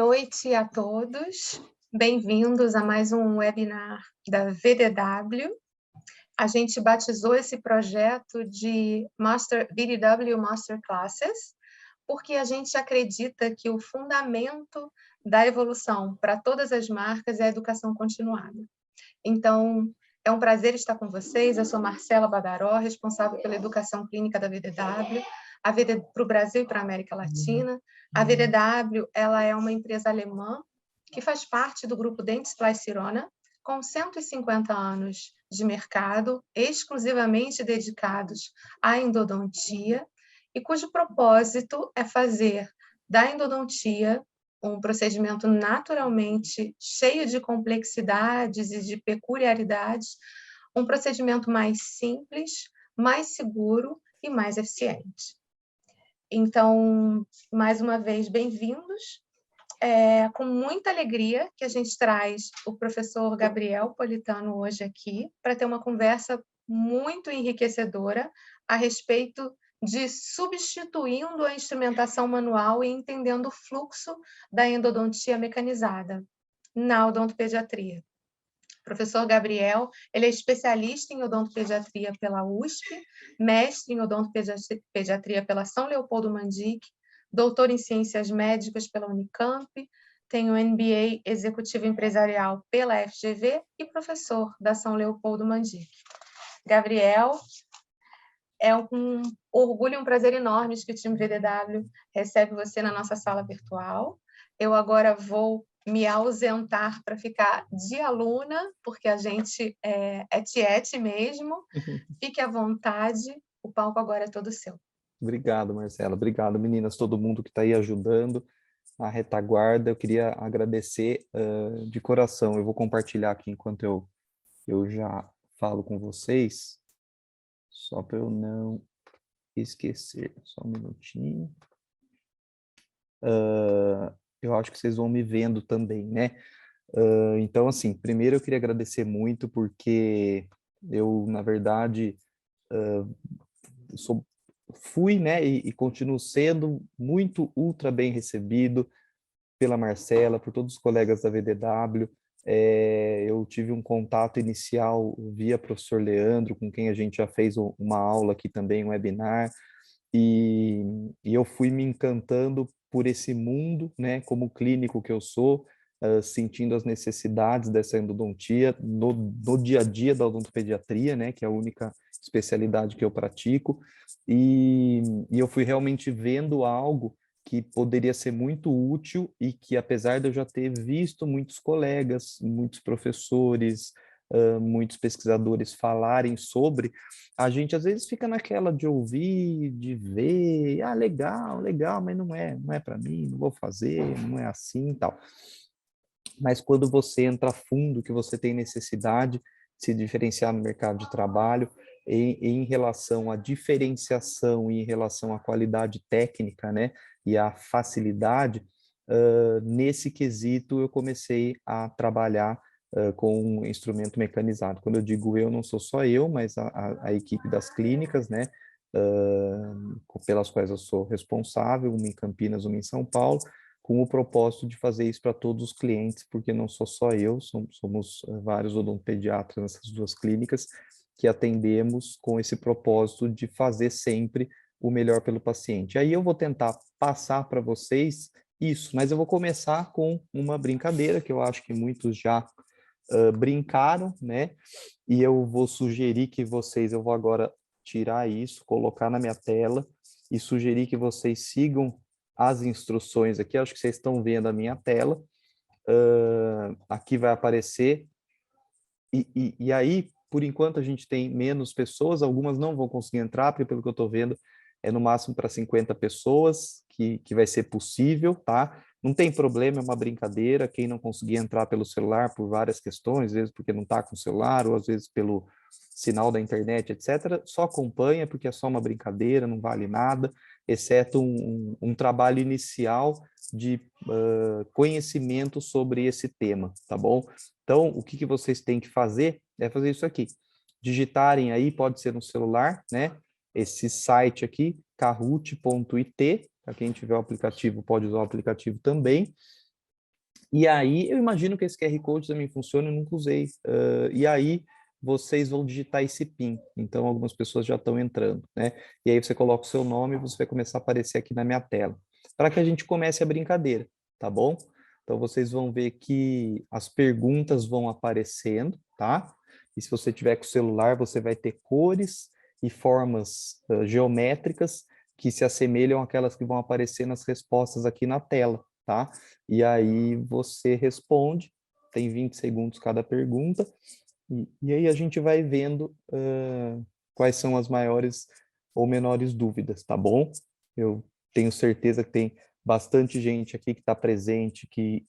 noite a todos, bem-vindos a mais um webinar da VDW. A gente batizou esse projeto de VDW Master Classes, porque a gente acredita que o fundamento da evolução para todas as marcas é a educação continuada. Então, é um prazer estar com vocês. Eu sou Marcela Badaró, responsável pela educação clínica da VDW, para o Brasil e para a América Latina. A VDW ela é uma empresa alemã que faz parte do grupo Dentsply Sirona, com 150 anos de mercado, exclusivamente dedicados à endodontia, e cujo propósito é fazer da endodontia um procedimento naturalmente cheio de complexidades e de peculiaridades, um procedimento mais simples, mais seguro e mais eficiente. Então, mais uma vez, bem-vindos. É com muita alegria que a gente traz o professor Gabriel Politano hoje aqui para ter uma conversa muito enriquecedora a respeito de substituindo a instrumentação manual e entendendo o fluxo da endodontia mecanizada na odontopediatria. O professor Gabriel, ele é especialista em odontopediatria pela USP, mestre em odontopediatria pela São Leopoldo Mandic, doutor em ciências médicas pela Unicamp, tem o MBA executivo empresarial pela FGV e professor da São Leopoldo Mandic. Gabriel, é um orgulho e um prazer enormes que o time VDW recebe você na nossa sala virtual. Eu agora vou me ausentar para ficar de aluna, porque a gente é tiete mesmo. Fique à vontade, o palco agora é todo seu. Obrigado, Marcela. Obrigado, meninas, todo mundo que está aí ajudando a retaguarda. Eu queria agradecer de coração. Eu vou compartilhar aqui enquanto eu já falo com vocês, só para eu não esquecer. Só um minutinho. Eu acho que vocês vão me vendo também, né? Então, assim, primeiro eu queria agradecer muito porque eu, na verdade, fui, né, e continuo sendo muito ultra bem recebido pela Marcela, por todos os colegas da VDW. Eu tive um contato inicial via professor Leandro, com quem a gente já fez uma aula aqui também, um webinar, e eu fui me encantando por esse mundo, né, como clínico que eu sou, sentindo as necessidades dessa endodontia no dia a dia da odontopediatria, né, que é a única especialidade que eu pratico, e eu fui realmente vendo algo que poderia ser muito útil e que, apesar de eu já ter visto muitos colegas, muitos professores, muitos pesquisadores falarem sobre, a gente às vezes fica naquela de ouvir, de ver, legal, legal, mas não é para mim, não vou fazer, não é assim e tal. Mas quando você entra a fundo, que você tem necessidade de se diferenciar no mercado de trabalho, em relação à diferenciação e em relação à qualidade técnica, né, e à facilidade, nesse quesito eu comecei a trabalhar com um instrumento mecanizado. Quando eu digo eu, não sou só eu, mas a equipe das clínicas, né, pelas quais eu sou responsável, uma em Campinas, uma em São Paulo, com o propósito de fazer isso para todos os clientes, porque não sou só eu, somos vários odontopediatras nessas duas clínicas que atendemos com esse propósito de fazer sempre o melhor pelo paciente. Aí eu vou tentar passar para vocês isso, mas eu vou começar com uma brincadeira que eu acho que muitos já brincaram, né? E eu vou sugerir que eu vou agora tirar isso, colocar na minha tela e sugerir que vocês sigam as instruções aqui. Acho que vocês estão vendo a minha tela. Aqui vai aparecer. E aí, por enquanto, a gente tem menos pessoas, algumas não vão conseguir entrar, porque pelo que eu estou vendo, é no máximo para 50 pessoas que vai ser possível, tá? Não tem problema, é uma brincadeira. Quem não conseguir entrar pelo celular por várias questões, às vezes porque não está com o celular, ou às vezes pelo sinal da internet, etc., só acompanha, porque é só uma brincadeira, não vale nada, exceto um trabalho inicial de conhecimento sobre esse tema, tá bom? Então, o que vocês têm que fazer é fazer isso aqui. Digitarem aí, pode ser no celular, né? Esse site aqui, kahoot.it, para quem tiver o aplicativo, pode usar o aplicativo também. E aí, eu imagino que esse QR Code também funciona, eu nunca usei. E aí, vocês vão digitar esse PIN. Então, algumas pessoas já estão entrando, né? E aí, você coloca o seu nome e você vai começar a aparecer aqui na minha tela. Para que a gente comece a brincadeira, tá bom? Então, vocês vão ver que as perguntas vão aparecendo, tá? E se você tiver com o celular, você vai ter cores e formas geométricas que se assemelham àquelas que vão aparecer nas respostas aqui na tela, tá? E aí você responde, tem 20 segundos cada pergunta, e aí a gente vai vendo quais são as maiores ou menores dúvidas, tá bom? Eu tenho certeza que tem bastante gente aqui que está presente, que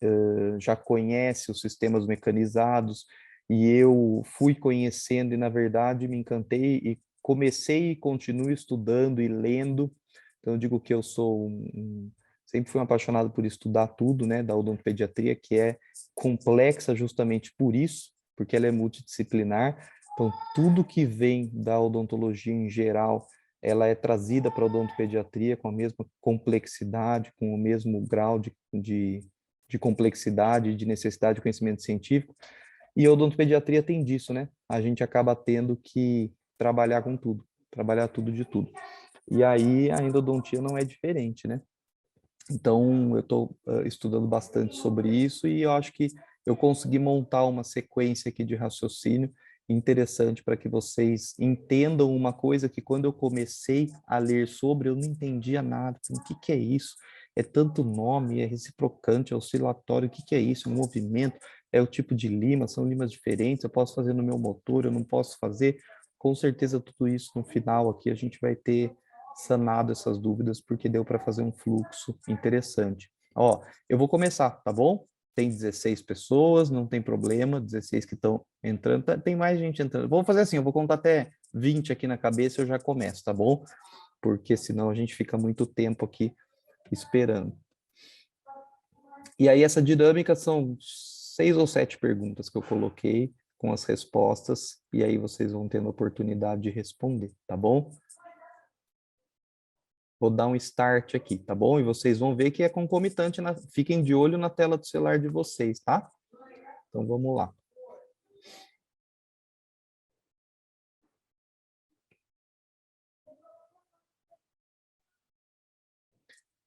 já conhece os sistemas mecanizados, e eu fui conhecendo e, na verdade, me encantei e comecei e continuo estudando e lendo. Então, eu digo que eu sou sempre fui um apaixonado por estudar tudo, né, da odontopediatria, que é complexa justamente por isso, porque ela é multidisciplinar. Então, tudo que vem da odontologia em geral, ela é trazida para a odontopediatria com a mesma complexidade, com o mesmo grau de complexidade, de necessidade de conhecimento científico. E a odontopediatria tem disso, né? A gente acaba tendo que trabalhar com tudo, trabalhar tudo de tudo. E aí a endodontia não é diferente, né? Então, eu estou estudando bastante sobre isso e eu acho que eu consegui montar uma sequência aqui de raciocínio interessante para que vocês entendam uma coisa que quando eu comecei a ler sobre, eu não entendia nada. O que que é isso? É tanto nome, é reciprocante, é oscilatório, o que que é isso? É um movimento, é o tipo de lima, são limas diferentes, eu posso fazer no meu motor, eu não posso fazer. Com certeza tudo isso no final aqui a gente vai ter sanado essas dúvidas, porque deu para fazer um fluxo interessante. Ó, eu vou começar, tá bom? Tem 16 pessoas, não tem problema, 16 que estão entrando, tem mais gente entrando. Vou fazer assim, eu vou contar até 20 aqui na cabeça e eu já começo, tá bom? Porque senão a gente fica muito tempo aqui esperando. E aí essa dinâmica são 6 ou 7 perguntas que eu coloquei com as respostas, e aí vocês vão tendo a oportunidade de responder, tá bom? Vou dar um start aqui, tá bom? E vocês vão ver que é concomitante, fiquem de olho na tela do celular de vocês, tá? Então vamos lá.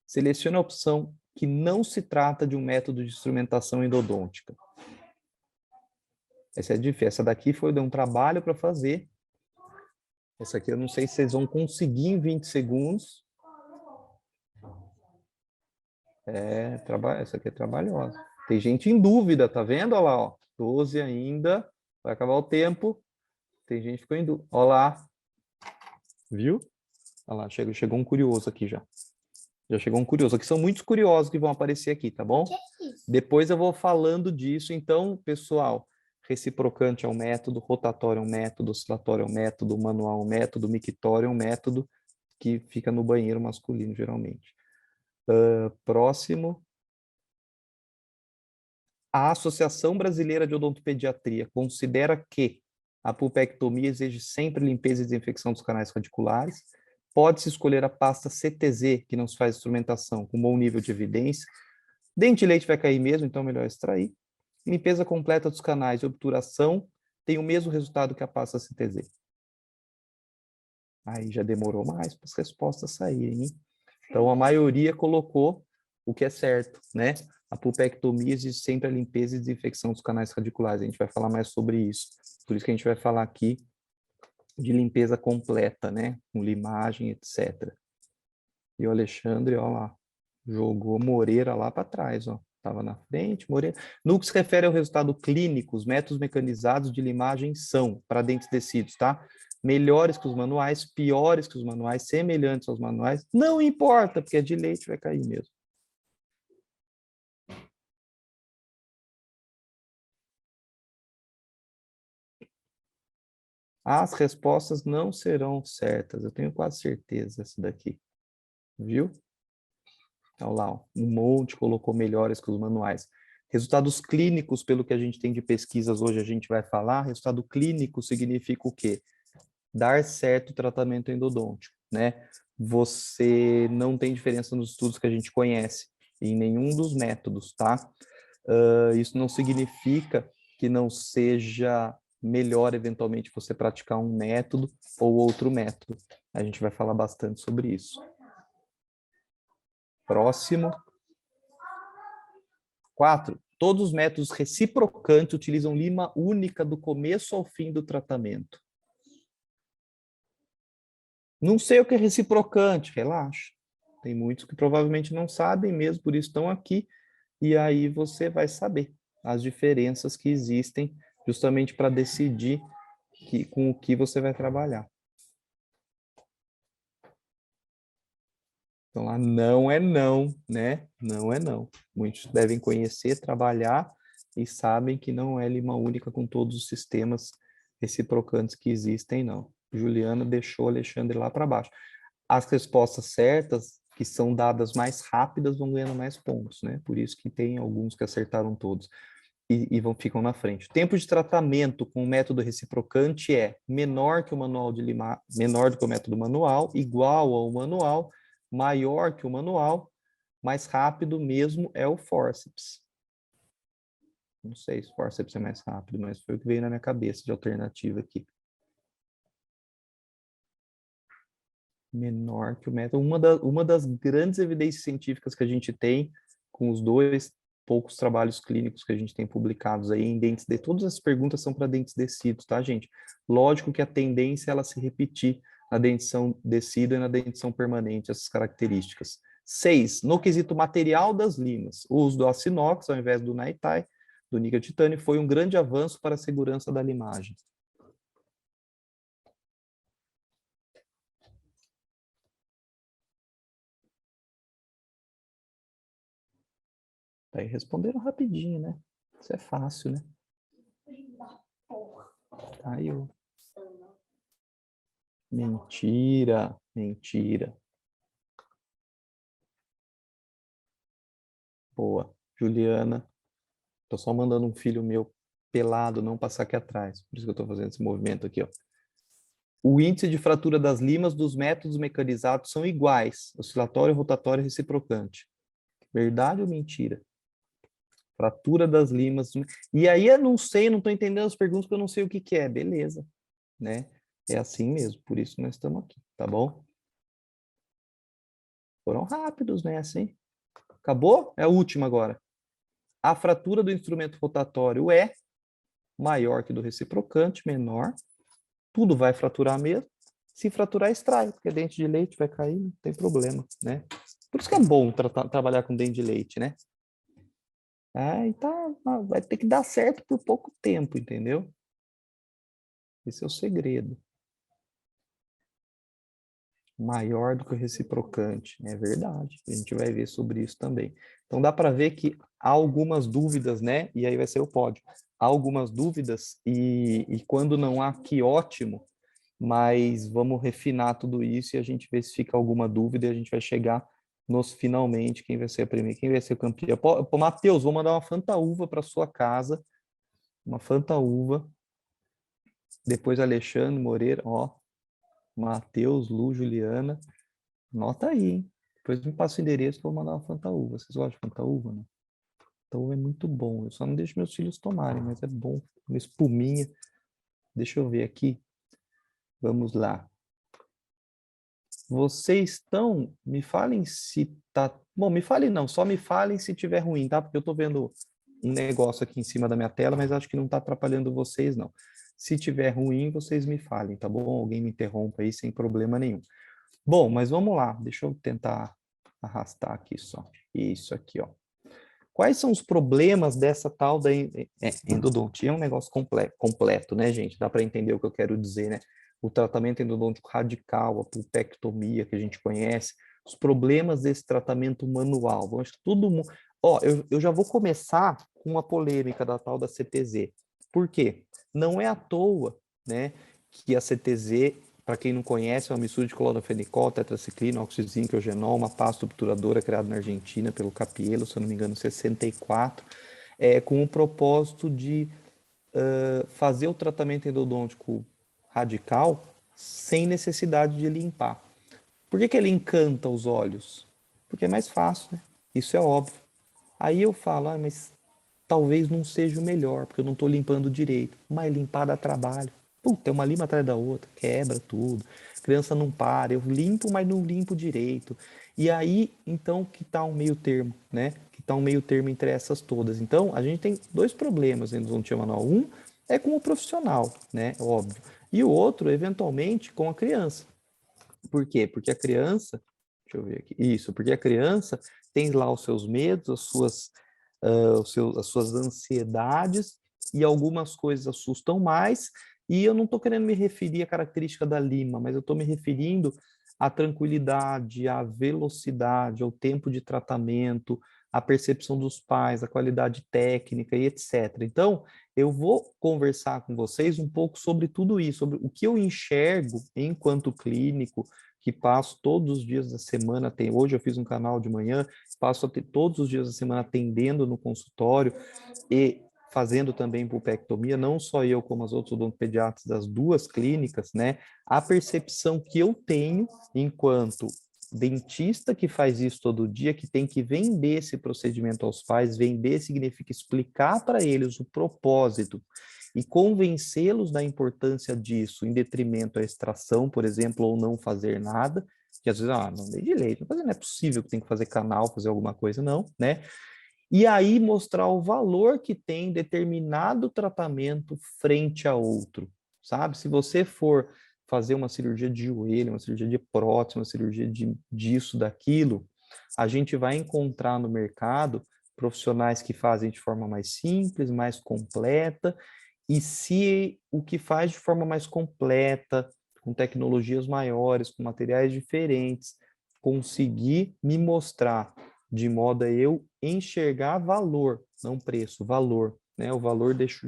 Selecione a opção que não se trata de um método de instrumentação endodôntica. Essa é difícil. Essa daqui deu um trabalho para fazer. Essa aqui eu não sei se vocês vão conseguir em 20 segundos. Essa aqui é trabalhosa. Tem gente em dúvida, tá vendo? Olha lá, ó. 12 ainda. Vai acabar o tempo. Tem gente que ficou em dúvida. Olha lá. Viu? Olha lá, chegou um curioso aqui já. Já chegou um curioso. Aqui são muitos curiosos que vão aparecer aqui, tá bom? Depois eu vou falando disso. Então, pessoal, reciprocante é um método, rotatório é um método, oscilatório é um método, manual é um método, mictório é um método que fica no banheiro masculino, geralmente. Próximo. A Associação Brasileira de Odontopediatria considera que a pulpectomia exige sempre limpeza e desinfecção dos canais radiculares. Pode-se escolher a pasta CTZ, que não se faz instrumentação, com bom nível de evidência. Dente de leite vai cair mesmo, então é melhor extrair. Limpeza completa dos canais de obturação tem o mesmo resultado que a pasta CTZ. Aí já demorou mais para as respostas saírem, hein? Então, a maioria colocou o que é certo, né? A pulpectomia exige sempre a limpeza e desinfecção dos canais radiculares. A gente vai falar mais sobre isso. Por isso que a gente vai falar aqui de limpeza completa, né? Com limagem, etc. E o Alexandre, ó lá, jogou Moreira lá para trás, ó. Estava na frente, Moreira. No que se refere ao resultado clínico, os métodos mecanizados de limagem são, para dentes tecidos, tá? Melhores que os manuais, piores que os manuais, semelhantes aos manuais, não importa, porque é de leite, vai cair mesmo. As respostas não serão certas, eu tenho quase certeza essa daqui, viu? Olha lá, ó, um monte colocou melhores que os manuais. Resultados clínicos, pelo que a gente tem de pesquisas hoje, a gente vai falar, resultado clínico significa o quê? Dar certo o tratamento endodôntico, né? Você não tem diferença nos estudos que a gente conhece, em nenhum dos métodos, tá? Isso não significa que não seja melhor, eventualmente, você praticar um método ou outro método. A gente vai falar bastante sobre isso. Próximo. 4. Todos os métodos reciprocantes utilizam lima única do começo ao fim do tratamento. Não sei o que é reciprocante, relaxa. Tem muitos que provavelmente não sabem mesmo, por isso estão aqui. E aí você vai saber as diferenças que existem justamente para decidir com o que você vai trabalhar. Então, lá não é não, né? Não é não. Muitos devem conhecer, trabalhar e sabem que não é lima única com todos os sistemas reciprocantes que existem, não. Juliana deixou Alexandre lá para baixo. As respostas certas, que são dadas mais rápidas, vão ganhando mais pontos, né? Por isso que tem alguns que acertaram todos ficam na frente. O tempo de tratamento com o método reciprocante é menor que o manual de limar, menor do que o método manual, igual ao manual, maior que o manual, mais rápido mesmo é o forceps. Não sei se o forceps é mais rápido, mas foi o que veio na minha cabeça de alternativa aqui. Menor que o método. Uma das grandes evidências científicas que a gente tem com os dois poucos trabalhos clínicos que a gente tem publicados aí em dentes de todas as perguntas são para dentes descidos, tá, gente? Lógico que a tendência é ela se repetir na dentição decida e na dentição permanente, essas características. 6. No quesito material das limas, o uso do aço inox ao invés do Naitai, do níquel titânio, foi um grande avanço para a segurança da limagem. Aí responderam rapidinho, né? Isso é fácil, né? Aí eu... Mentira, mentira. Boa. Juliana, tô só mandando um filho meu pelado não passar aqui atrás. Por isso que eu tô fazendo esse movimento aqui, ó. O índice de fratura das limas dos métodos mecanizados são iguais, oscilatório, rotatório e reciprocante. Verdade ou mentira? Fratura das limas. E aí eu não sei, não tô entendendo as perguntas porque eu não sei o que que é. Beleza, né? É assim mesmo, por isso nós estamos aqui, tá bom? Foram rápidos, né? Assim. Acabou? É a última agora. A fratura do instrumento rotatório é maior que do reciprocante, menor. Tudo vai fraturar mesmo. Se fraturar, extrai, porque dente de leite vai cair, não tem problema, né? Por isso que é bom trabalhar com dente de leite, né? Vai ter que dar certo por pouco tempo, entendeu? Esse é o segredo. Maior do que o reciprocante, é verdade. A gente vai ver sobre isso também. Então dá para ver que há algumas dúvidas, né? E aí vai ser o pódio. Há algumas dúvidas e quando não há, que ótimo. Mas vamos refinar tudo isso e a gente vê se fica alguma dúvida e a gente vai chegar nos finalmente quem vai ser a primeira, quem vai ser o campeão. Pô, Matheus, vou mandar uma fantaúva para sua casa, uma fantaúva. Depois Alexandre Moreira, ó, Matheus, Lu, Juliana, anota aí, hein? Depois me passa o endereço que eu vou mandar uma fantaúva. Vocês gostam de fantaúva, né? Fantaúva é muito bom. Eu só não deixo meus filhos tomarem, mas é bom. Uma espuminha. Deixa eu ver aqui. Vamos lá. Vocês estão, me falem se tá, bom, me falem não, só me falem se tiver ruim, tá? Porque eu tô vendo um negócio aqui em cima da minha tela, mas acho que não tá atrapalhando vocês, não. Se tiver ruim, vocês me falem, tá bom? Alguém me interrompa aí sem problema nenhum. Bom, mas vamos lá, deixa eu tentar arrastar aqui só. Isso aqui, ó. Quais são os problemas dessa tal da endodontia? É um negócio completo, né, gente? Dá para entender o que eu quero dizer, né? O tratamento endodôntico radical, a pulpectomia que a gente conhece, os problemas desse tratamento manual. Acho que todo mundo... Ó, eu já vou começar com uma polêmica da tal da CTZ. Por quê? Não é à toa, né, que a CTZ, para quem não conhece, é uma mistura de clorofenicol, tetraciclina, oxizinco, eugenol, uma pasta obturadora criada na Argentina pelo Cappiello, se eu não me engano, em 64, com o propósito de fazer o tratamento endodôntico radical sem necessidade de limpar. Por que ele encanta os olhos? Porque é mais fácil, né? Isso é óbvio. Aí eu falo, mas talvez não seja o melhor, porque eu não estou limpando direito, mas limpar dá trabalho. Puta, é uma lima atrás da outra, quebra tudo, criança não para, eu limpo, mas não limpo direito. E aí, então, que está um meio termo, né? Que está um meio termo entre essas todas. Então, a gente tem dois problemas dentro do Zontia Manual. Um é com o profissional, né? Óbvio. E o outro, eventualmente, com a criança. Por quê? Porque a criança, deixa eu ver aqui, isso, porque a criança tem lá os seus medos, as suas ansiedades, e algumas coisas assustam mais, e eu não estou querendo me referir à característica da lima, mas eu estou me referindo à tranquilidade, à velocidade, ao tempo de tratamento, à percepção dos pais, à qualidade técnica e etc. Então, eu vou conversar com vocês um pouco sobre tudo isso, sobre o que eu enxergo enquanto clínico, que passo todos os dias da semana, hoje eu fiz um canal de manhã, passo todos os dias da semana atendendo no consultório e fazendo também pulpectomia, não só eu, como as outras odontopediatras das duas clínicas, né? A percepção que eu tenho enquanto dentista que faz isso todo dia, que tem que vender esse procedimento aos pais, vender significa explicar para eles o propósito e convencê-los da importância disso, em detrimento à extração, por exemplo, ou não fazer nada, que às vezes, não dei de leite, não é possível que tem que fazer canal, fazer alguma coisa, não, né? E aí mostrar o valor que tem determinado tratamento frente a outro, sabe? Se você for fazer uma cirurgia de joelho, uma cirurgia de prótese, uma cirurgia disso, daquilo, a gente vai encontrar no mercado profissionais que fazem de forma mais simples, mais completa, e se o que faz de forma mais completa, com tecnologias maiores, com materiais diferentes, conseguir me mostrar de modo a eu enxergar valor, não preço, valor, né? O valor deixa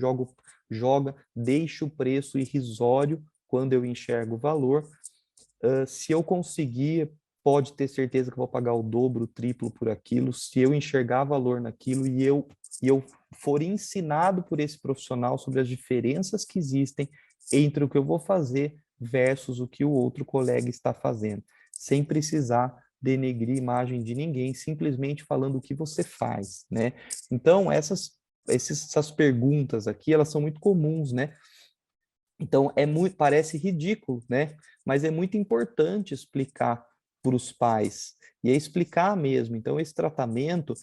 o preço irrisório quando eu enxergo o valor. Se eu conseguir, pode ter certeza que eu vou pagar o dobro, o triplo por aquilo, se eu enxergar valor naquilo e eu for ensinado por esse profissional sobre as diferenças que existem entre o que eu vou fazer versus o que o outro colega está fazendo, sem precisar denegrir a imagem de ninguém, simplesmente falando o que você faz, né? Então, essas perguntas aqui, elas são muito comuns, né? Então, parece ridículo, né? Mas é muito importante explicar para os pais. E é explicar mesmo. Então, esse tratamento,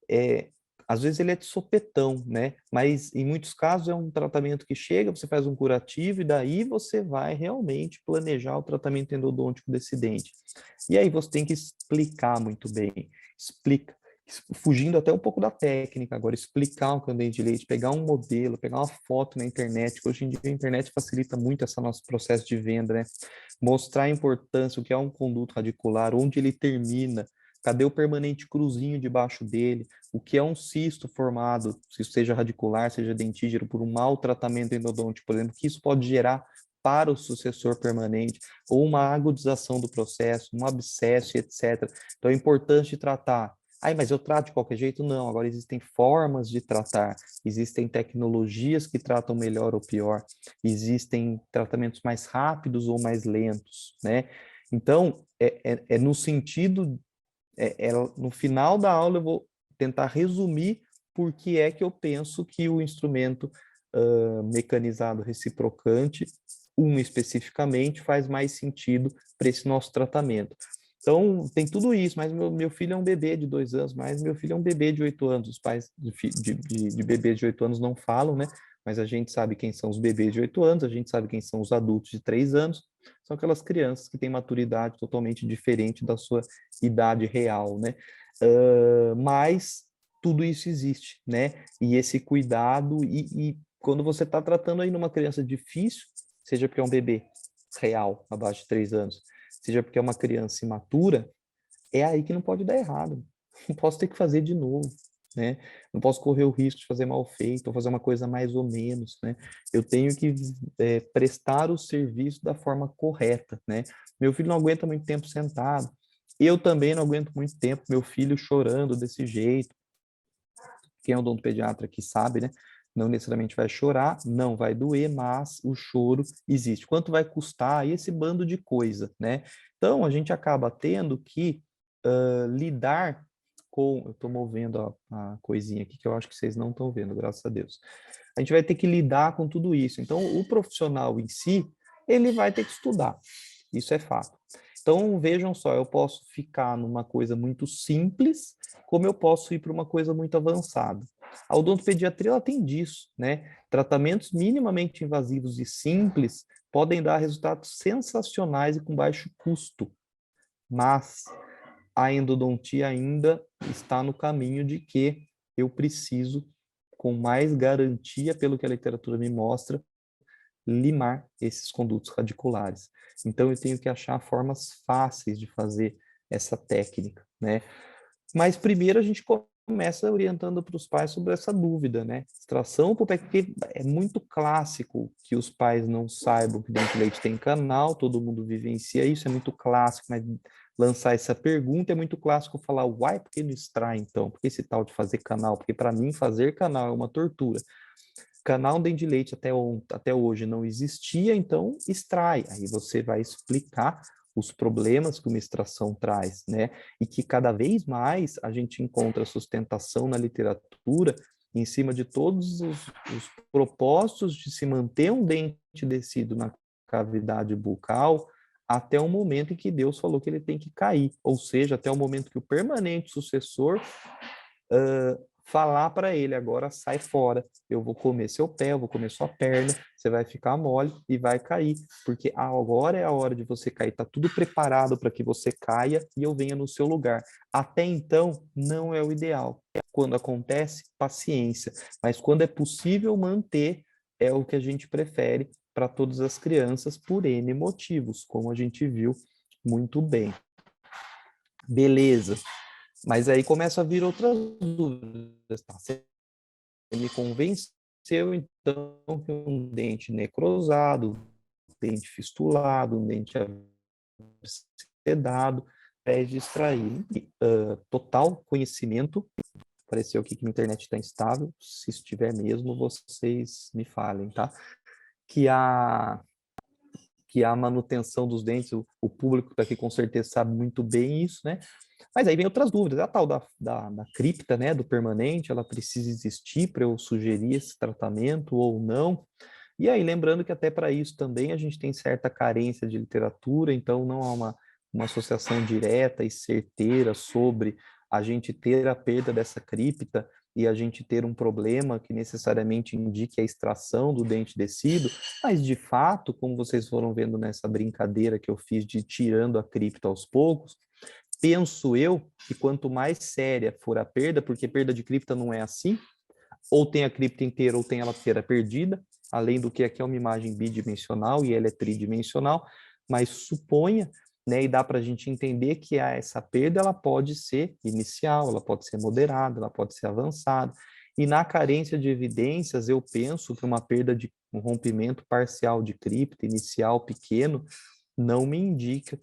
é, às vezes ele é de sopetão, né? Mas em muitos casos é um tratamento que chega, você faz um curativo e daí você vai realmente planejar o tratamento endodôntico desse dente. E aí você tem que explicar muito bem. Explica fugindo até um pouco da técnica agora, explicar o que é um dente de leite, pegar um modelo, pegar uma foto na internet, que hoje em dia a internet facilita muito esse nosso processo de venda, né? Mostrar a importância, o que é um conduto radicular, onde ele termina, cadê o permanente cruzinho debaixo dele, o que é um cisto formado, se seja radicular, seja dentígero, por um mau tratamento endodôntico, por exemplo, que isso pode gerar para o sucessor permanente, ou uma agudização do processo, um abscesso, etc. Então é importante tratar. Mas eu trato de qualquer jeito? Não, agora existem formas de tratar, existem tecnologias que tratam melhor ou pior, existem tratamentos mais rápidos ou mais lentos, né? Então, é no sentido, no final da aula eu vou tentar resumir por que é que eu penso que o instrumento mecanizado reciprocante, especificamente, faz mais sentido para esse nosso tratamento. Então, tem tudo isso, mas meu filho é um bebê de 2 anos, mas meu filho é um bebê de 8 anos. Os pais de bebês de 8 anos não falam, né? Mas a gente sabe quem são os bebês de 8 anos, a gente sabe quem são os adultos de 3 anos. São aquelas crianças que têm maturidade totalmente diferente da sua idade real, né? Mas tudo isso existe, né? E esse cuidado, e quando você está tratando aí numa criança difícil, seja porque é um bebê real, abaixo de 3 anos, seja porque é uma criança imatura, é aí que não pode dar errado. Não posso ter que fazer de novo, né? Não posso correr o risco de fazer mal feito ou fazer uma coisa mais ou menos, né? Eu tenho que prestar o serviço da forma correta, né? Meu filho não aguenta muito tempo sentado. Eu também não aguento muito tempo meu filho chorando desse jeito. Quem é odontopediatra aqui sabe, né? Não necessariamente vai chorar, não vai doer, mas o choro existe. Quanto vai custar? E esse bando de coisa, né? Então, a gente acaba tendo que lidar eu estou movendo a coisinha aqui que eu acho que vocês não estão vendo, graças a Deus. A gente vai ter que lidar com tudo isso. Então, o profissional em si, ele vai ter que estudar. Isso é fato. Então, vejam só, eu posso ficar numa coisa muito simples, como eu posso ir para uma coisa muito avançada. A odontopediatria, ela tem disso, né? Tratamentos minimamente invasivos e simples podem dar resultados sensacionais e com baixo custo, mas a endodontia ainda está no caminho de que eu preciso, com mais garantia, pelo que a literatura me mostra, limar esses condutos radiculares. Então, eu tenho que achar formas fáceis de fazer essa técnica, né? Mas primeiro a gente começa orientando para os pais sobre essa dúvida, né? Extração pulpar, porque é muito clássico que os pais não saibam que dente de leite tem canal, todo mundo vivencia isso, é muito clássico, mas lançar essa pergunta é muito clássico falar, uai, por que não extrai então? Por que esse tal de fazer canal? Porque para mim fazer canal é uma tortura. Canal dente de leite até hoje não existia, então extrai. Aí você vai explicar os problemas que uma extração traz, né? E que cada vez mais a gente encontra sustentação na literatura em cima de todos os propósitos de se manter um dente descido na cavidade bucal até o momento em que Deus falou que ele tem que cair, ou seja, até o momento que o permanente sucessor falar para ele, agora sai fora, eu vou comer seu pé, eu vou comer sua perna, você vai ficar mole e vai cair, porque agora é a hora de você cair, está tudo preparado para que você caia e eu venha no seu lugar. Até então, não é o ideal. Quando acontece, paciência, mas quando é possível manter, é o que a gente prefere para todas as crianças por N motivos, como a gente viu muito bem. Beleza. Mas aí começa a vir outras dúvidas. Tá? Você me convenceu, então, que um dente necrosado, um dente fistulado, um dente sedado, pede extrair. Total conhecimento. Apareceu aqui que minha internet está instável. Se estiver mesmo, vocês me falem, tá? Que a manutenção dos dentes, o público que está aqui com certeza sabe muito bem isso, né? Mas aí vem outras dúvidas. A tal da cripta, né, do permanente, ela precisa existir para eu sugerir esse tratamento ou não? E aí, lembrando que até para isso também a gente tem certa carência de literatura, então não há uma associação direta e certeira sobre a gente ter a perda dessa cripta e a gente ter um problema que necessariamente indique a extração do dente descido, mas de fato, como vocês foram vendo nessa brincadeira que eu fiz de tirando a cripta aos poucos, penso eu que quanto mais séria for a perda, porque perda de cripta não é assim, ou tem a cripta inteira ou tem ela inteira perdida, além do que aqui é uma imagem bidimensional e ela é tridimensional, mas suponha, né, e dá para a gente entender que essa perda ela pode ser inicial, ela pode ser moderada, ela pode ser avançada, e na carência de evidências, eu penso que uma perda de um rompimento parcial de cripta inicial pequeno não me indica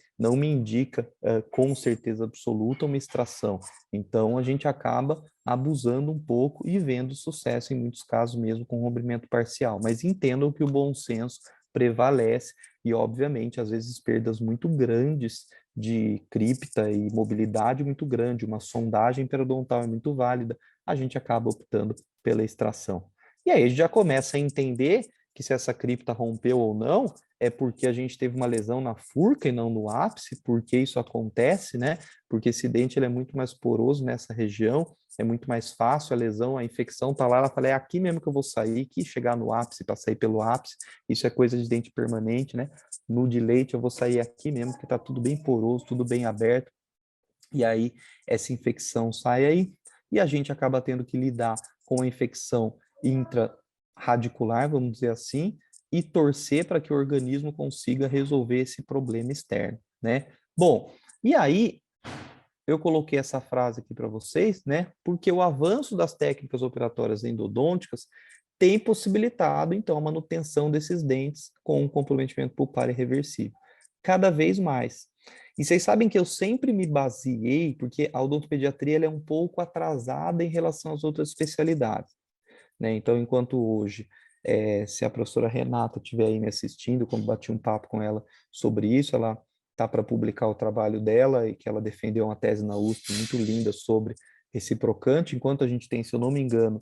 com certeza absoluta uma extração. Então, a gente acaba abusando um pouco e vendo sucesso em muitos casos mesmo com rompimento parcial. Mas entendam que o bom senso prevalece e, obviamente, às vezes perdas muito grandes de cripta e mobilidade muito grande, uma sondagem periodontal é muito válida, a gente acaba optando pela extração. E aí a gente já começa a entender que se essa cripta rompeu ou não, é porque a gente teve uma lesão na furca e não no ápice, porque isso acontece, né? Porque esse dente ele é muito mais poroso nessa região, é muito mais fácil a lesão, a infecção tá lá, ela fala, é aqui mesmo que eu vou sair, que chegar no ápice para sair pelo ápice, isso é coisa de dente permanente, né? No de leite eu vou sair aqui mesmo, que tá tudo bem poroso, tudo bem aberto, e aí essa infecção sai aí, e a gente acaba tendo que lidar com a infecção intraradicular, vamos dizer assim, e torcer para que o organismo consiga resolver esse problema externo, né? Bom, e aí eu coloquei essa frase aqui para vocês, né? Porque o avanço das técnicas operatórias endodônticas tem possibilitado, então, a manutenção desses dentes com um comprometimento pulpar irreversível. Cada vez mais. E vocês sabem que eu sempre me baseei, porque a odontopediatria ela é um pouco atrasada em relação às outras especialidades, né? Então, enquanto hoje, se a professora Renata estiver aí me assistindo, quando bati um papo com ela sobre isso, ela tá para publicar o trabalho dela e que ela defendeu uma tese na USP muito linda sobre reciprocante, enquanto a gente tem, se eu não me engano,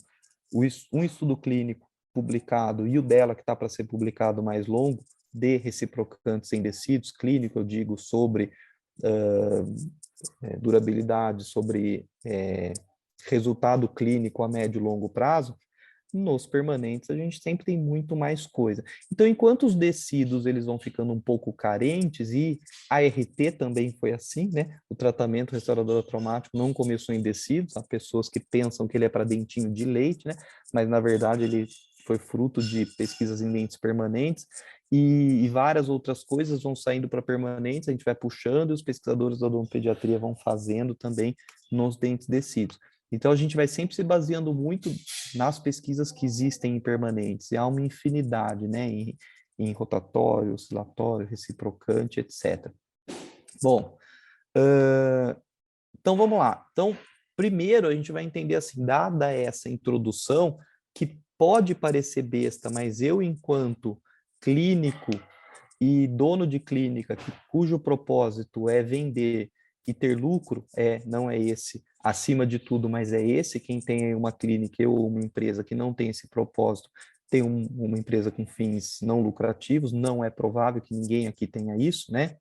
um estudo clínico publicado e o dela que está para ser publicado mais longo, de reciprocantes endecidos, clínico, eu digo, sobre durabilidade, sobre resultado clínico a médio e longo prazo, nos permanentes a gente sempre tem muito mais coisa. Então, enquanto os decidos eles vão ficando um pouco carentes, e a ART também foi assim, né? O tratamento restaurador traumático não começou em decidos, há pessoas que pensam que ele é para dentinho de leite, né? Mas, na verdade, ele foi fruto de pesquisas em dentes permanentes, e várias outras coisas vão saindo para permanentes, a gente vai puxando, e os pesquisadores da odontopediatria vão fazendo também nos dentes decidos. Então, a gente vai sempre se baseando muito nas pesquisas que existem em permanentes, e há uma infinidade, né, em rotatório, oscilatório, reciprocante, etc. Bom, então vamos lá. Então, primeiro a gente vai entender assim, dada essa introdução, que pode parecer besta, mas eu, enquanto clínico e dono de clínica, cujo propósito é vender e ter lucro, não é esse, acima de tudo, mas é esse, quem tem uma clínica ou uma empresa que não tem esse propósito, tem uma empresa com fins não lucrativos, não é provável que ninguém aqui tenha isso, né?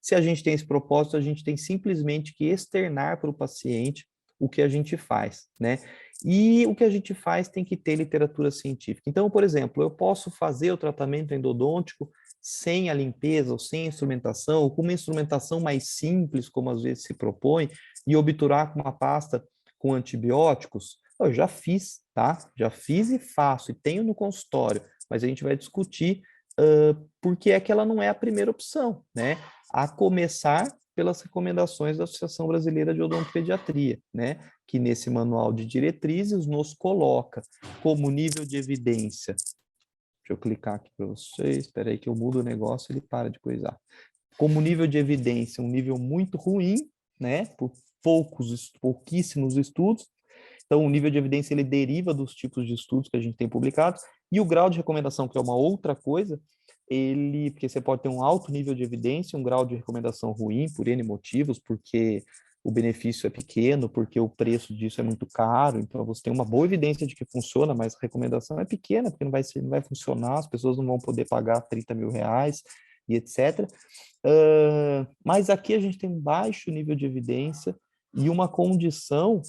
Se a gente tem esse propósito, a gente tem simplesmente que externar para o paciente o que a gente faz, né? E o que a gente faz tem que ter literatura científica. Então, por exemplo, eu posso fazer o tratamento endodôntico sem a limpeza ou sem a instrumentação, ou com uma instrumentação mais simples, como às vezes se propõe, e obturar com uma pasta com antibióticos. Eu já fiz, tá? Já fiz e faço, e tenho no consultório, mas a gente vai discutir por que é que ela não é a primeira opção, né? A começar pelas recomendações da Associação Brasileira de Odontopediatria, né? Que nesse manual de diretrizes nos coloca como nível de evidência. Deixa eu clicar aqui para vocês, espera aí que eu mudo o negócio, ele para de coisar. Como nível de evidência, um nível muito ruim, né? Por pouquíssimos estudos. Então, o nível de evidência ele deriva dos tipos de estudos que a gente tem publicados, e o grau de recomendação, que é uma outra coisa, porque você pode ter um alto nível de evidência, um grau de recomendação ruim, por N motivos, porque o benefício é pequeno, porque o preço disso é muito caro, então você tem uma boa evidência de que funciona, mas a recomendação é pequena, porque não vai funcionar, as pessoas não vão poder pagar 30 mil reais, e etc. Mas aqui a gente tem um baixo nível de evidência e uma condição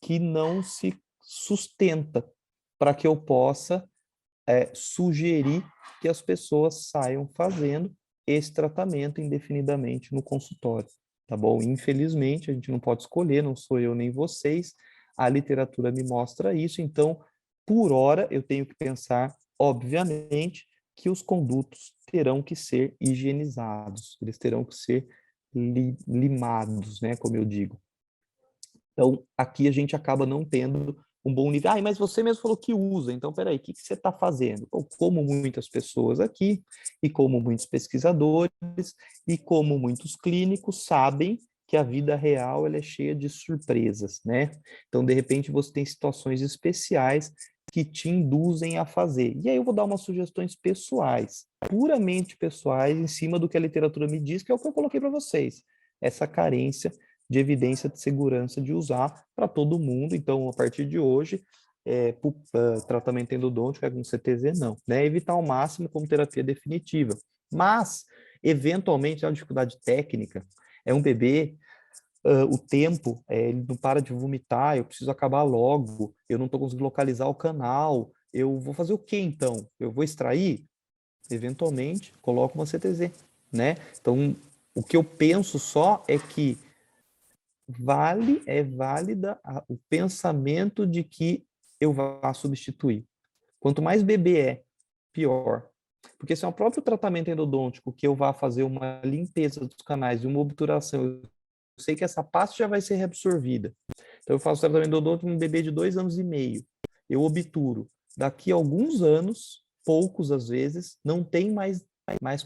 que não se sustenta para que eu possa sugerir que as pessoas saiam fazendo esse tratamento indefinidamente no consultório, tá bom? Infelizmente, a gente não pode escolher, não sou eu nem vocês, a literatura me mostra isso, então, por hora, eu tenho que pensar, obviamente, que os condutos terão que ser higienizados, eles terão que ser limados, né, como eu digo. Então, aqui a gente acaba não tendo um bom nível. Ah, mas você mesmo falou que usa, então peraí, o que você está fazendo? Como muitas pessoas aqui, e como muitos pesquisadores, e como muitos clínicos sabem que a vida real ela é cheia de surpresas, né? Então, de repente, você tem situações especiais que te induzem a fazer. E aí eu vou dar umas sugestões pessoais, puramente pessoais, em cima do que a literatura me diz, que é o que eu coloquei para vocês. Essa carência de evidência de segurança de usar para todo mundo. Então, a partir de hoje, tratamento endodôntico com CTZ, não. Né? Evitar ao máximo como terapia definitiva. Mas, eventualmente, é uma dificuldade técnica. É um bebê, o tempo, ele não para de vomitar, eu preciso acabar logo, eu não estou conseguindo localizar o canal, eu vou fazer o quê, então? Eu vou extrair? Eventualmente, coloco uma CTZ, né? Então, o que eu penso só é que válida o pensamento de que eu vá substituir. Quanto mais bebê pior. Porque se é o próprio tratamento endodôntico que eu vá fazer uma limpeza dos canais e uma obturação, eu sei que essa pasta já vai ser reabsorvida. Então eu faço tratamento endodôntico com um bebê de 2 anos e meio. Eu obturo. Daqui a alguns anos, poucos às vezes, não tem mais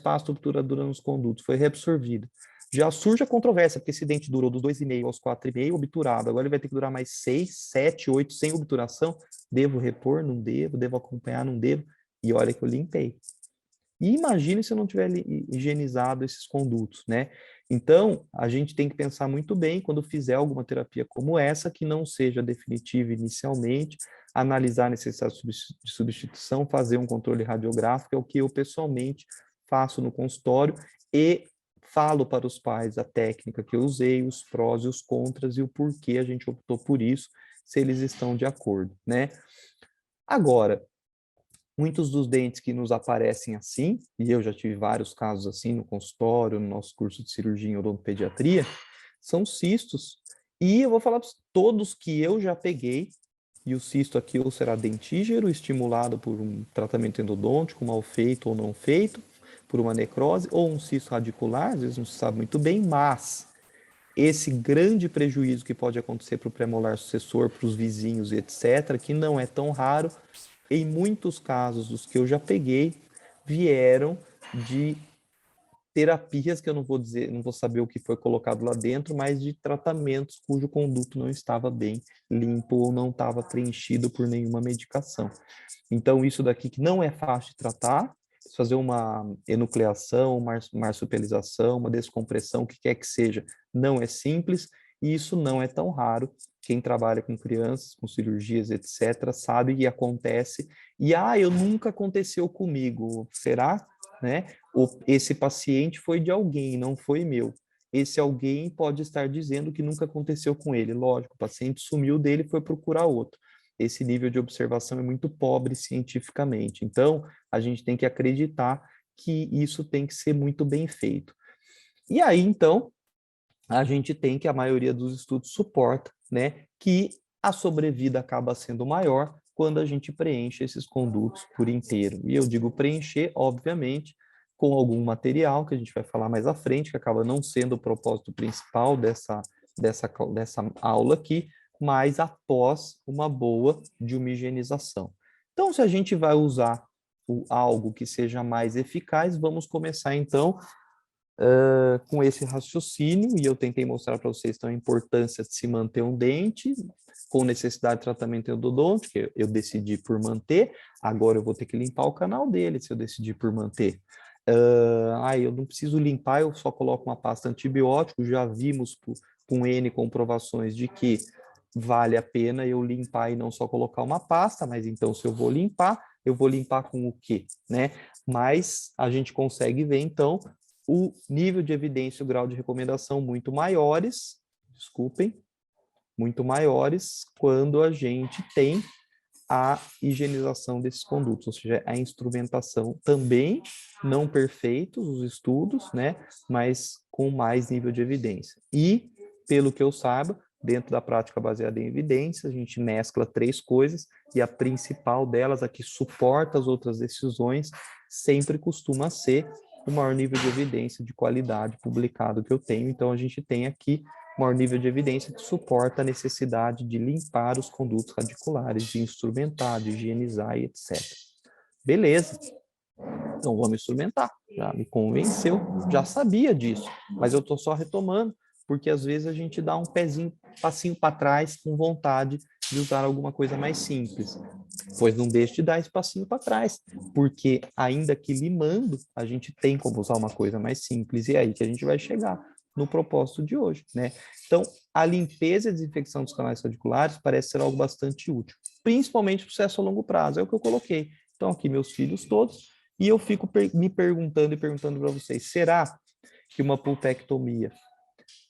pasta obturadora nos condutos, foi reabsorvida. Já surge a controvérsia, porque esse dente durou dos 2,5 aos 4,5 obturado. Agora ele vai ter que durar mais 6, 7, 8 sem obturação. Devo repor? Não devo. Devo acompanhar? Não devo. E olha que eu limpei. E imagine se eu não tiver higienizado esses condutos, né? Então, a gente tem que pensar muito bem quando fizer alguma terapia como essa, que não seja definitiva inicialmente, analisar a necessidade de substituição, fazer um controle radiográfico, é o que eu pessoalmente faço no consultório e falo para os pais a técnica que eu usei, os prós e os contras e o porquê a gente optou por isso, se eles estão de acordo, né? Agora, muitos dos dentes que nos aparecem assim, e eu já tive vários casos assim no consultório, no nosso curso de cirurgia em odontopediatria, são cistos. E eu vou falar para todos que eu já peguei, e o cisto aqui ou será dentígero, estimulado por um tratamento endodôntico, mal feito ou não feito, por uma necrose, ou um cisto radicular, às vezes não se sabe muito bem, mas esse grande prejuízo que pode acontecer para o premolar sucessor, para os vizinhos, etc., que não é tão raro, em muitos casos, os que eu já peguei, vieram de terapias que eu não vou dizer, não vou saber o que foi colocado lá dentro, mas de tratamentos cujo conduto não estava bem limpo ou não estava preenchido por nenhuma medicação. Então, isso daqui que não é fácil de tratar, fazer uma enucleação, uma marsupialização, uma descompressão, o que quer que seja, não é simples, e isso não é tão raro. Quem trabalha com crianças, com cirurgias, etc., sabe que acontece. E, eu nunca aconteceu comigo. Será? Né? Esse paciente foi de alguém, não foi meu. Esse alguém pode estar dizendo que nunca aconteceu com ele. Lógico, o paciente sumiu dele e foi procurar outro. Esse nível de observação é muito pobre cientificamente. Então, a gente tem que acreditar que isso tem que ser muito bem feito. E aí, então, a gente tem que a maioria dos estudos suporta, né, que a sobrevida acaba sendo maior quando a gente preenche esses condutos por inteiro. E eu digo preencher, obviamente, com algum material que a gente vai falar mais à frente, que acaba não sendo o propósito principal dessa aula aqui, mas após uma boa de uma higienização. Então, se a gente vai usar algo que seja mais eficaz, vamos começar então com esse raciocínio, e eu tentei mostrar para vocês então, a importância de se manter um dente com necessidade de tratamento endodôntico, eu decidi por manter, agora eu vou ter que limpar o canal dele se eu decidir por manter. Eu não preciso limpar, eu só coloco uma pasta antibiótico, já vimos com N comprovações de que vale a pena eu limpar e não só colocar uma pasta, mas então se eu vou limpar com o quê, né? Mas a gente consegue ver então o nível de evidência e o grau de recomendação muito maiores, muito maiores quando a gente tem a higienização desses condutos, ou seja, a instrumentação também, não perfeitos os estudos, né, mas com mais nível de evidência. E, pelo que eu saiba, dentro da prática baseada em evidência, a gente mescla 3 coisas e a principal delas, a que suporta as outras decisões, sempre costuma ser o maior nível de evidência de qualidade publicado que eu tenho. Então, a gente tem aqui o maior nível de evidência que suporta a necessidade de limpar os condutos radiculares, de instrumentar, de higienizar e etc. Beleza. Então, vamos instrumentar. Já me convenceu, já sabia disso, mas eu estou só retomando, porque às vezes a gente dá um passinho para trás com vontade de usar alguma coisa mais simples. Pois não deixe de dar esse passinho para trás, porque ainda que limando, a gente tem como usar uma coisa mais simples, e é aí que a gente vai chegar no propósito de hoje, né? Então, a limpeza e desinfecção dos canais radiculares parece ser algo bastante útil, principalmente para o sucesso a longo prazo, é o que eu coloquei. Então, aqui meus filhos todos, e eu fico me perguntando para vocês, será que uma pulpectomia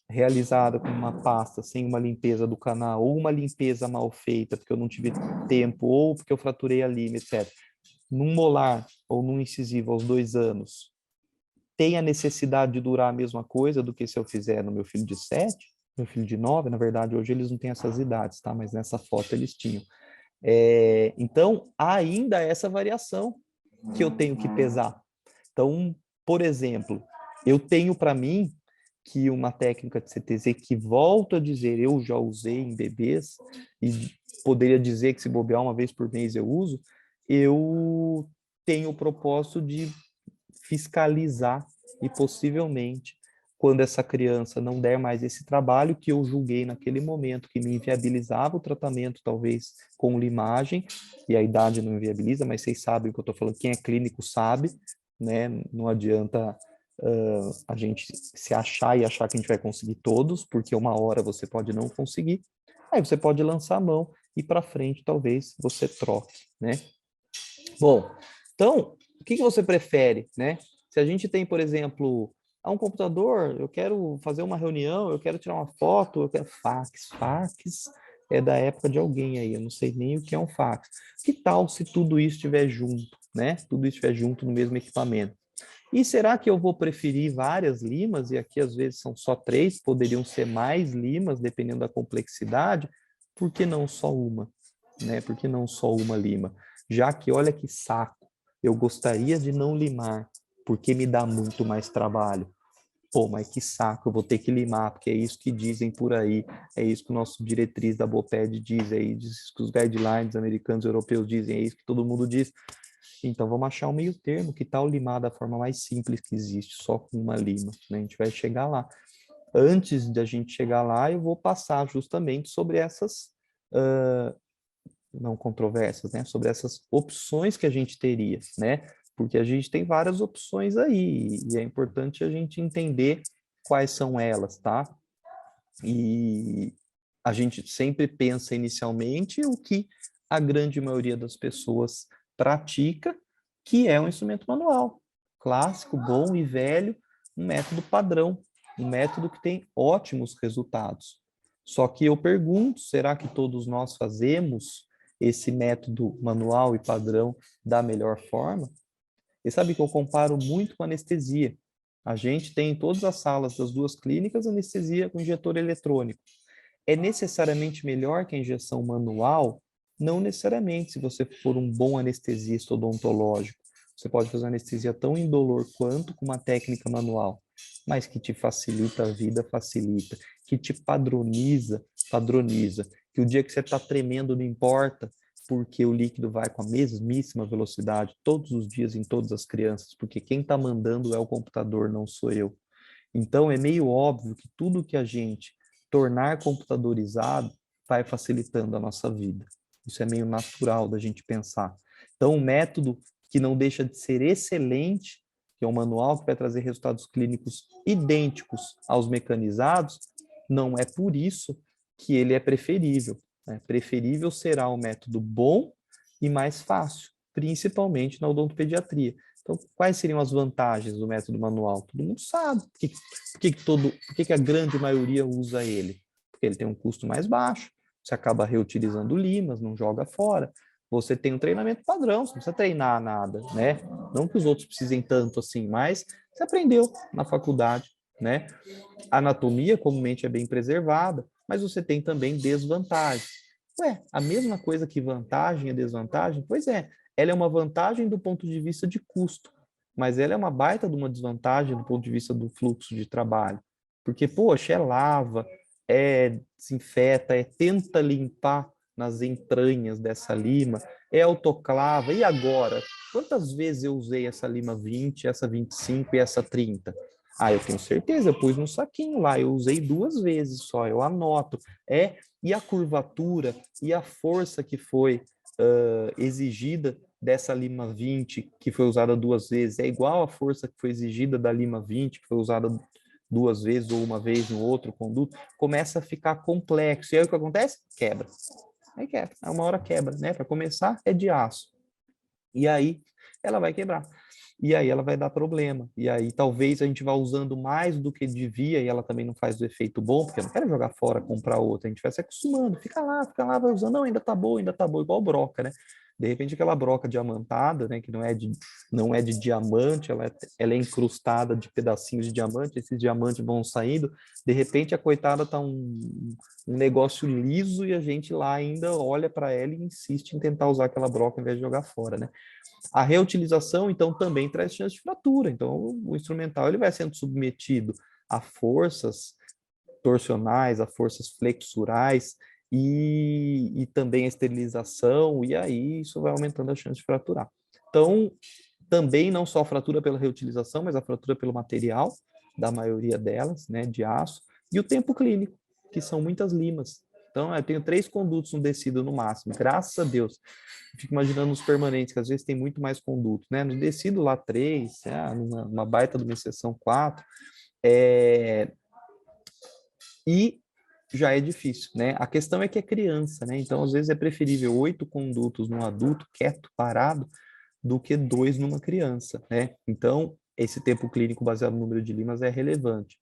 realizada com uma pasta sem uma limpeza do canal, ou uma limpeza mal feita, porque eu não tive tempo, ou porque eu fraturei a lima, etc., num molar ou num incisivo aos 2 anos, tem a necessidade de durar a mesma coisa do que se eu fizer no meu filho de 7, meu filho de 9, na verdade, hoje eles não têm essas idades, tá? Mas nessa foto eles tinham. Então, há ainda essa variação que eu tenho que pesar. Então, por exemplo, eu tenho para mim que uma técnica de CTZ que, volto a dizer, eu já usei em bebês e poderia dizer que se bobear uma vez por mês eu uso, eu tenho o propósito de fiscalizar e possivelmente, quando essa criança não der mais esse trabalho que eu julguei naquele momento, que me inviabilizava o tratamento, talvez com limagem, e a idade não inviabiliza, mas vocês sabem o que eu estou falando, quem é clínico sabe, né? Não adianta a gente se achar e achar que a gente vai conseguir todos, porque uma hora você pode não conseguir, aí você pode lançar a mão e para frente talvez você troque, né? Bom, então, o que você prefere, né? Se a gente tem, por exemplo, um computador, eu quero fazer uma reunião, eu quero tirar uma foto, eu quero fax. Fax é da época de alguém aí, eu não sei nem o que é um fax. Que tal se tudo isso estiver junto, né? Tudo isso estiver junto no mesmo equipamento. E será que eu vou preferir várias limas, e aqui às vezes são só 3, poderiam ser mais limas, dependendo da complexidade? Por que não só uma? Né? Por que não só uma lima? Já que, olha que saco, eu gostaria de não limar, porque me dá muito mais trabalho. Pô, mas que saco, eu vou ter que limar, porque é isso que dizem por aí, é isso que o nosso diretriz da BOPED diz, é isso que os guidelines americanos e europeus dizem, é isso que todo mundo diz. Então, vamos achar um meio termo, que tal limar da forma mais simples que existe, só com uma lima, né? A gente vai chegar lá. Antes de a gente chegar lá, eu vou passar justamente sobre essas, não controvérsias, né? Sobre essas opções que a gente teria, né? Porque a gente tem várias opções aí, e é importante a gente entender quais são elas, tá? E a gente sempre pensa inicialmente o que a grande maioria das pessoas pratica, que é um instrumento manual, clássico, bom e velho, um método padrão, um método que tem ótimos resultados. Só que eu pergunto, será que todos nós fazemos esse método manual e padrão da melhor forma? E sabe que eu comparo muito com anestesia. A gente tem em todas as salas das duas clínicas anestesia com injetor eletrônico. É necessariamente melhor que a injeção manual? Não necessariamente, se você for um bom anestesista odontológico. Você pode fazer uma anestesia tão indolor quanto com uma técnica manual, mas que te facilita a vida, facilita. Que te padroniza, padroniza. Que o dia que você está tremendo não importa, porque o líquido vai com a mesmíssima velocidade todos os dias em todas as crianças, porque quem está mandando é o computador, não sou eu. Então, é meio óbvio que tudo que a gente tornar computadorizado vai facilitando a nossa vida. Isso é meio natural da gente pensar. Então, um método que não deixa de ser excelente, que é um manual que vai trazer resultados clínicos idênticos aos mecanizados, não é por isso que ele é preferível. Né? Preferível será um método bom e mais fácil, principalmente na odontopediatria. Então, quais seriam as vantagens do método manual? Todo mundo sabe. Por que a grande maioria usa ele? Porque ele tem um custo mais baixo, você acaba reutilizando limas, não joga fora. Você tem um treinamento padrão, você não precisa treinar nada, né? Não que os outros precisem tanto assim, mas você aprendeu na faculdade, né? A anatomia comumente é bem preservada, mas você tem também desvantagens. Ué, a mesma coisa que vantagem e desvantagem? Pois é, ela é uma vantagem do ponto de vista de custo, mas ela é uma baita de uma desvantagem do ponto de vista do fluxo de trabalho. Porque, poxa, é lava, é desinfeta, é tenta limpar nas entranhas dessa lima, é autoclava. E agora? Quantas vezes eu usei essa lima 20, essa 25 e essa 30? Ah, eu tenho certeza, eu pus no saquinho lá, eu usei 2 vezes só, eu anoto. E a curvatura e a força que foi exigida dessa lima 20, que foi usada 2 vezes, é igual a força que foi exigida da lima 20, que foi usada 2 vezes ou uma vez no outro conduto, começa a ficar complexo. E aí o que acontece? Quebra. Aí quebra. Aí uma hora quebra, né? Para começar, é de aço. E aí ela vai quebrar. E aí ela vai dar problema. E aí talvez a gente vá usando mais do que devia e ela também não faz o efeito bom, porque eu não quero jogar fora, comprar outra. A gente vai se acostumando, fica lá, vai usando. Não, ainda tá bom, igual broca, né? De repente aquela broca diamantada, né, que não é de diamante, ela é incrustada de pedacinhos de diamante, esses diamantes vão saindo, de repente a coitada tá um negócio liso e a gente lá ainda olha para ela e insiste em tentar usar aquela broca ao invés de jogar fora, né? A reutilização, então, também traz chance de fratura. Então, o instrumental ele vai sendo submetido a forças torsionais, a forças flexurais e também a esterilização, e aí isso vai aumentando a chance de fraturar. Então, também não só a fratura pela reutilização, mas a fratura pelo material, da maioria delas, né, de aço, e o tempo clínico, que são muitas limas. Então, eu tenho 3 condutos no descido no máximo, graças a Deus. Eu fico imaginando os permanentes, que às vezes tem muito mais condutos, né? No descido lá 3, numa baita de uma exceção 4, e já é difícil, né? A questão é que é criança, né? Então, às vezes é preferível 8 condutos num adulto quieto, parado, do que 2 numa criança, né? Então, esse tempo clínico baseado no número de limas é relevante.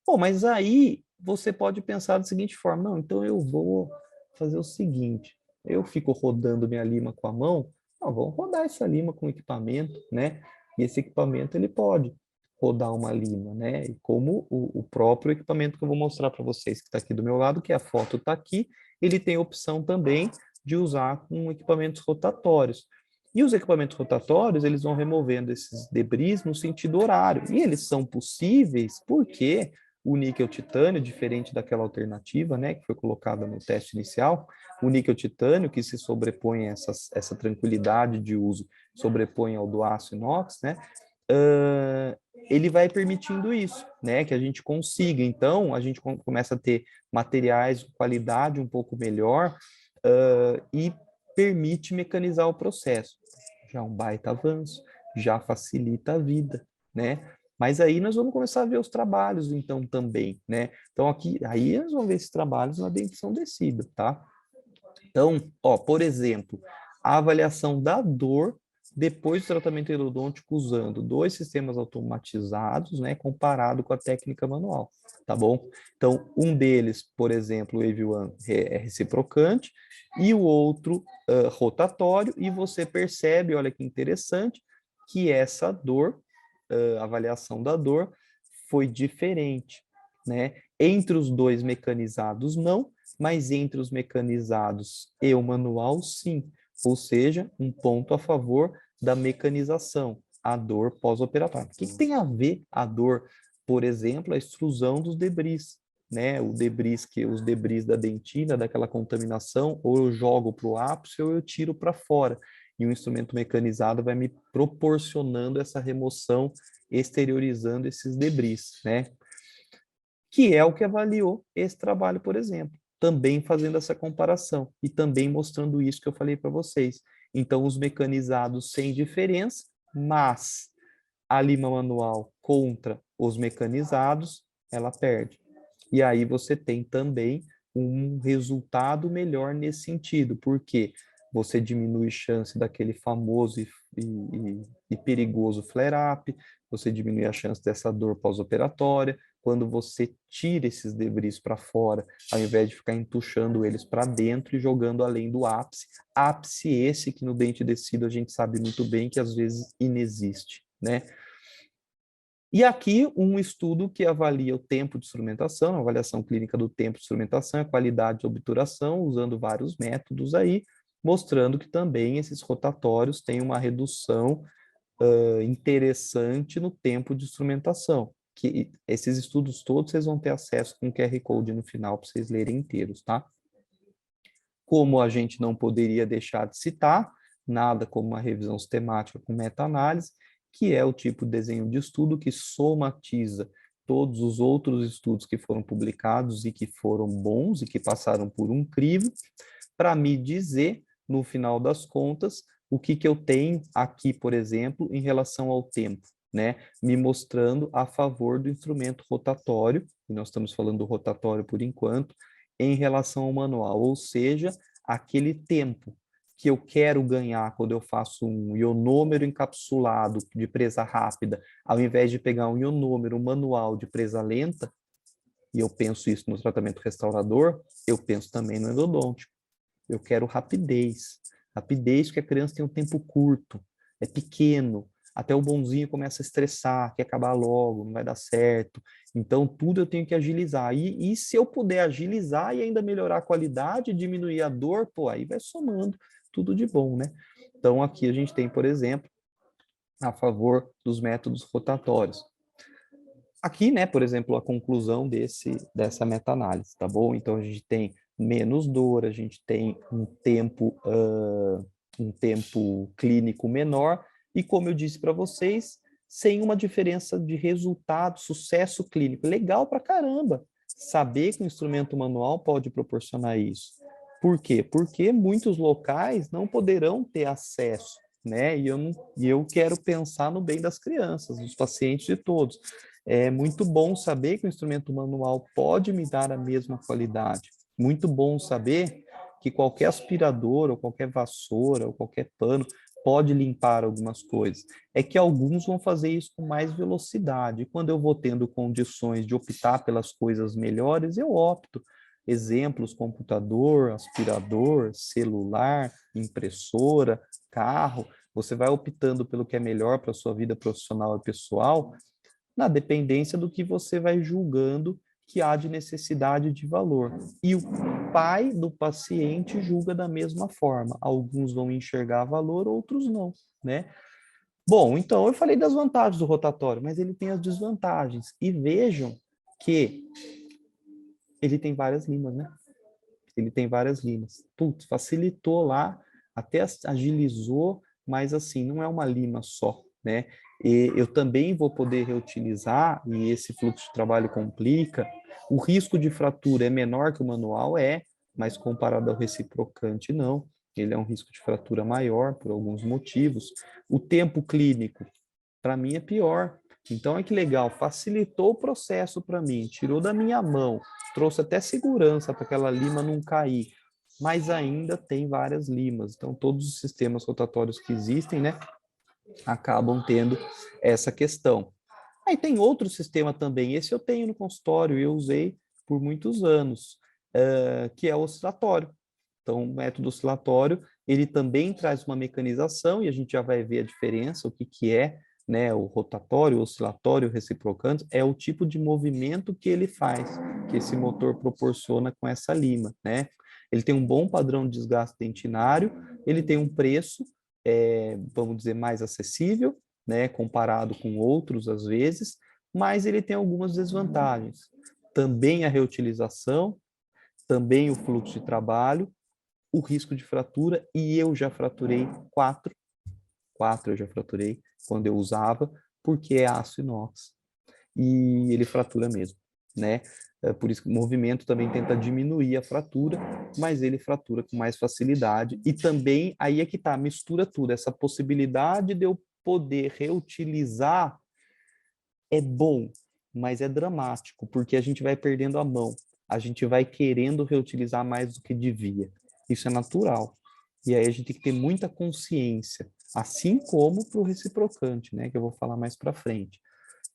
Bom, mas aí você pode pensar da seguinte forma, não, então eu vou fazer o seguinte, eu fico rodando minha lima com a mão, não, vamos rodar essa lima com equipamento, né? E esse equipamento, ele pode rodar uma lima, né? E como o próprio equipamento que eu vou mostrar para vocês, que está aqui do meu lado, que a foto está aqui, ele tem a opção também de usar com equipamentos rotatórios. E os equipamentos rotatórios, eles vão removendo esses debris no sentido horário. E eles são possíveis porque o níquel titânio, diferente daquela alternativa, né, que foi colocada no teste inicial, o níquel titânio, que se sobrepõe a essa tranquilidade de uso, sobrepõe ao do aço inox, né, ele vai permitindo isso, né, que a gente consiga. Então, a gente começa a ter materiais de qualidade um pouco melhor e permite mecanizar o processo. Já é um baita avanço, já facilita a vida, né? Mas aí nós vamos começar a ver os trabalhos, então, também, né? Então, aqui, aí nós vamos ver esses trabalhos na dentição descida, tá? Então, ó, por exemplo, a avaliação da dor depois do tratamento endodôntico usando 2 sistemas automatizados, né, comparado com a técnica manual, tá bom? Então, um deles, por exemplo, o Wave é reciprocante e o outro rotatório, e você percebe, olha que interessante, que essa dor, avaliação da dor, foi diferente, né? Entre os 2 mecanizados, não, mas entre os mecanizados e o manual, sim. Ou seja, um ponto a favor da mecanização, a dor pós-operatória. O que tem a ver a dor, por exemplo, a extrusão dos debris, né? Os debris da dentina, daquela contaminação, ou eu jogo para o ápice ou eu tiro para fora. E um instrumento mecanizado vai me proporcionando essa remoção, exteriorizando esses debris, né? Que é o que avaliou esse trabalho, por exemplo. Também fazendo essa comparação e também mostrando isso que eu falei para vocês. Então, os mecanizados sem diferença, mas a lima manual contra os mecanizados, ela perde. E aí você tem também um resultado melhor nesse sentido, porque você diminui a chance daquele famoso e perigoso flare-up, você diminui a chance dessa dor pós-operatória, quando você tira esses debris para fora, ao invés de ficar entuchando eles para dentro e jogando além do ápice. Ápice esse que no dente descido a gente sabe muito bem que às vezes inexiste, né? E aqui um estudo que avalia o tempo de instrumentação, a avaliação clínica do tempo de instrumentação, a qualidade de obturação, usando vários métodos aí, mostrando que também esses rotatórios têm uma redução interessante no tempo de instrumentação. Que esses estudos todos vocês vão ter acesso com o QR Code no final para vocês lerem inteiros, tá? Como a gente não poderia deixar de citar, nada como uma revisão sistemática com meta-análise, que é o tipo de desenho de estudo que somatiza todos os outros estudos que foram publicados e que foram bons e que passaram por um crivo, para me dizer, no final das contas, o que eu tenho aqui, por exemplo, em relação ao tempo, né? Me mostrando a favor do instrumento rotatório, e nós estamos falando do rotatório por enquanto, em relação ao manual, ou seja, aquele tempo que eu quero ganhar quando eu faço um ionômero encapsulado de presa rápida, ao invés de pegar um ionômero manual de presa lenta, e eu penso isso no tratamento restaurador, eu penso também no endodôntico. Eu quero rapidez. Rapidez porque a criança tem um tempo curto, é pequeno, até o bonzinho começa a estressar, quer acabar logo, não vai dar certo. Então, tudo eu tenho que agilizar. E se eu puder agilizar e ainda melhorar a qualidade, diminuir a dor, pô, aí vai somando tudo de bom, né? Então, aqui a gente tem, por exemplo, a favor dos métodos rotatórios. Aqui, né, por exemplo, a conclusão dessa meta-análise, tá bom? Então, a gente tem menos dor, a gente tem um tempo clínico menor, e como eu disse para vocês, sem uma diferença de resultado, sucesso clínico. Legal pra caramba, saber que o instrumento manual pode proporcionar isso. Por quê? Porque muitos locais não poderão ter acesso, né? E eu quero pensar no bem das crianças, dos pacientes de todos. É muito bom saber que o instrumento manual pode me dar a mesma qualidade. Muito bom saber que qualquer aspirador, ou qualquer vassoura, ou qualquer pano pode limpar algumas coisas. É que alguns vão fazer isso com mais velocidade. E quando eu vou tendo condições de optar pelas coisas melhores, eu opto. Exemplos: computador, aspirador, celular, impressora, carro. Você vai optando pelo que é melhor para a sua vida profissional e pessoal, na dependência do que você vai julgando que há de necessidade de valor. E o pai do paciente julga da mesma forma. Alguns vão enxergar valor, outros não, né? Bom, então eu falei das vantagens do rotatório, mas ele tem as desvantagens. E vejam que ele tem várias limas, né? Ele tem várias limas. Putz, facilitou lá, até agilizou, mas assim, não é uma lima só, né? E eu também vou poder reutilizar, e esse fluxo de trabalho complica. O risco de fratura é menor que o manual, mas comparado ao reciprocante, não. Ele é um risco de fratura maior por alguns motivos. O tempo clínico, para mim, é pior. Então, é que legal, facilitou o processo para mim, tirou da minha mão, trouxe até segurança para aquela lima não cair, mas ainda tem várias limas. Então, todos os sistemas rotatórios que existem, né, acabam tendo essa questão. Aí tem outro sistema também, esse eu tenho no consultório e eu usei por muitos anos, que é o oscilatório. Então, o método oscilatório, ele também traz uma mecanização, e a gente já vai ver a diferença, o que que é, né, o rotatório, o oscilatório, o reciprocante, é o tipo de movimento que ele faz, que esse motor proporciona com essa lima, né? Ele tem um bom padrão de desgaste dentinário, ele tem um preço, vamos dizer, mais acessível, né, comparado com outros, às vezes, mas ele tem algumas desvantagens. Também a reutilização, também o fluxo de trabalho, o risco de fratura, e eu já fraturei quatro eu já fraturei quando eu usava, porque é aço inox, e ele fratura mesmo, né? Por isso que o movimento também tenta diminuir a fratura, mas ele fratura com mais facilidade, e também aí é que tá, mistura tudo, essa possibilidade de eu poder reutilizar é bom, mas é dramático, porque a gente vai perdendo a mão, a gente vai querendo reutilizar mais do que devia. Isso é natural. E aí a gente tem que ter muita consciência, assim como para o reciprocante, né, que eu vou falar mais para frente.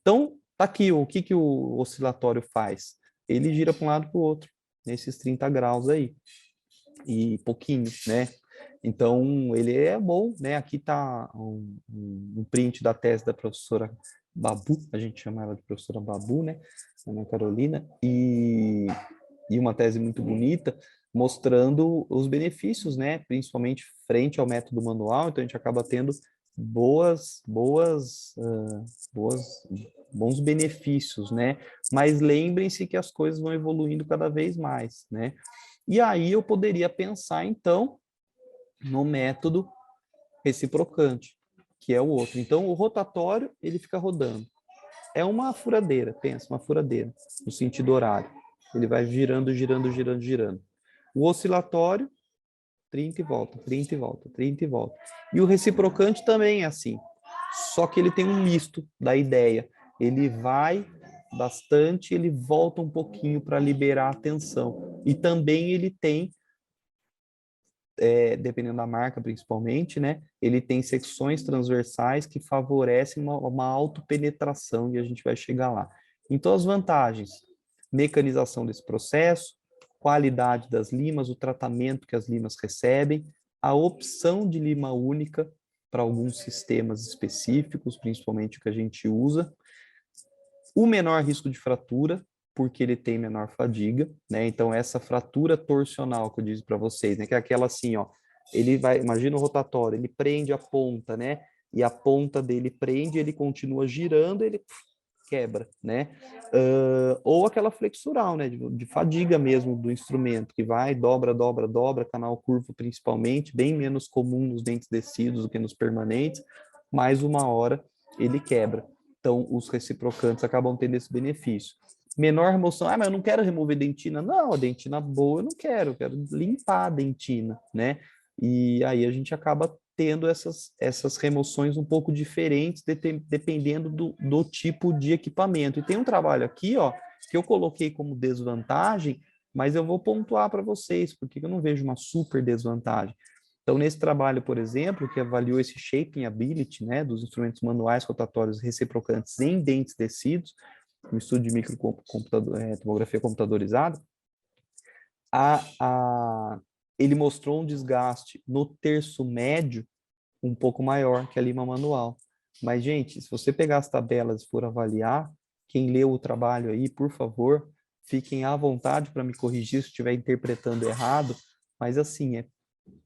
Então, tá aqui, o que que o oscilatório faz? Ele gira para um lado para o outro, nesses 30 graus aí, e pouquinho, né? Então, ele é bom, né? Aqui está um print da tese da professora Babu, a gente chama ela de professora Babu, né? Ana Carolina, e uma tese muito bonita, mostrando os benefícios, né? Principalmente frente ao método manual, então a gente acaba tendo boas, bons benefícios, né? Mas lembrem-se que as coisas vão evoluindo cada vez mais, né? E aí eu poderia pensar, então, no método reciprocante, que é o outro. Então, o rotatório, ele fica rodando. É uma furadeira, pensa, uma furadeira, no sentido horário. Ele vai girando, girando, girando, girando. O oscilatório, 30 e volta, 30 e volta, 30 e volta. E o reciprocante também é assim, só que ele tem um misto da ideia. Ele vai bastante, ele volta um pouquinho para liberar a tensão. E também ele tem, dependendo da marca principalmente, né, ele tem secções transversais que favorecem uma autopenetração, e a gente vai chegar lá. Então, as vantagens: mecanização desse processo, qualidade das limas, o tratamento que as limas recebem, a opção de lima única para alguns sistemas específicos, principalmente o que a gente usa, o menor risco de fratura, porque ele tem menor fadiga, né? Então, essa fratura torsional que eu disse para vocês, né? Que é aquela assim, ó, ele vai, imagina o rotatório, ele prende a ponta, né? E a ponta dele prende, ele continua girando, ele quebra, né? Ou aquela flexural, né? De fadiga mesmo do instrumento, que vai, dobra, dobra, dobra, canal curvo principalmente, bem menos comum nos dentes descidos do que nos permanentes, mas uma hora ele quebra. Então, os reciprocantes acabam tendo esse benefício. Menor remoção, mas eu não quero remover dentina. Não, a dentina boa eu não quero, eu quero limpar a dentina, né? E aí a gente acaba tendo essas remoções um pouco diferentes, dependendo do tipo de equipamento. E tem um trabalho aqui, ó, que eu coloquei como desvantagem, mas eu vou pontuar para vocês, porque eu não vejo uma super desvantagem. Então, nesse trabalho, por exemplo, que avaliou esse shaping ability, né, dos instrumentos manuais rotatórios reciprocantes em dentes tecidos, um estudo de tomografia computadorizada, ele mostrou um desgaste no terço médio um pouco maior que a lima manual. Mas, gente, se você pegar as tabelas e for avaliar, quem leu o trabalho aí, por favor, fiquem à vontade para me corrigir se estiver interpretando errado, mas assim, é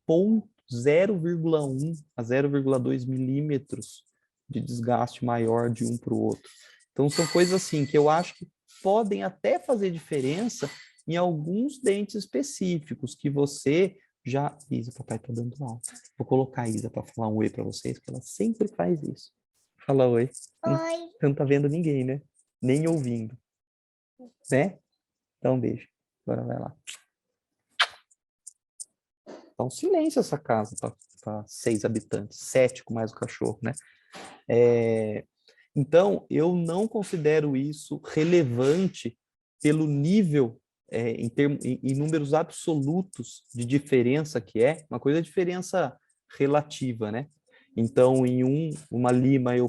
0,1 a 0,2 milímetros de desgaste maior de um para o outro. Então, são coisas assim que eu acho que podem até fazer diferença em alguns dentes específicos que você já... Isa, papai tá dando aula. Vou colocar a Isa para falar um oi para vocês, porque ela sempre faz isso. Fala oi. Oi. Você não tá vendo ninguém, né? Nem ouvindo. Né? Então, um beijo. Agora vai lá. Tá um silêncio essa casa para 6 habitantes, 7 com mais o cachorro, né? Então, eu não considero isso relevante pelo nível, em números absolutos de diferença que é. Uma coisa é diferença relativa, né? Então, em uma lima eu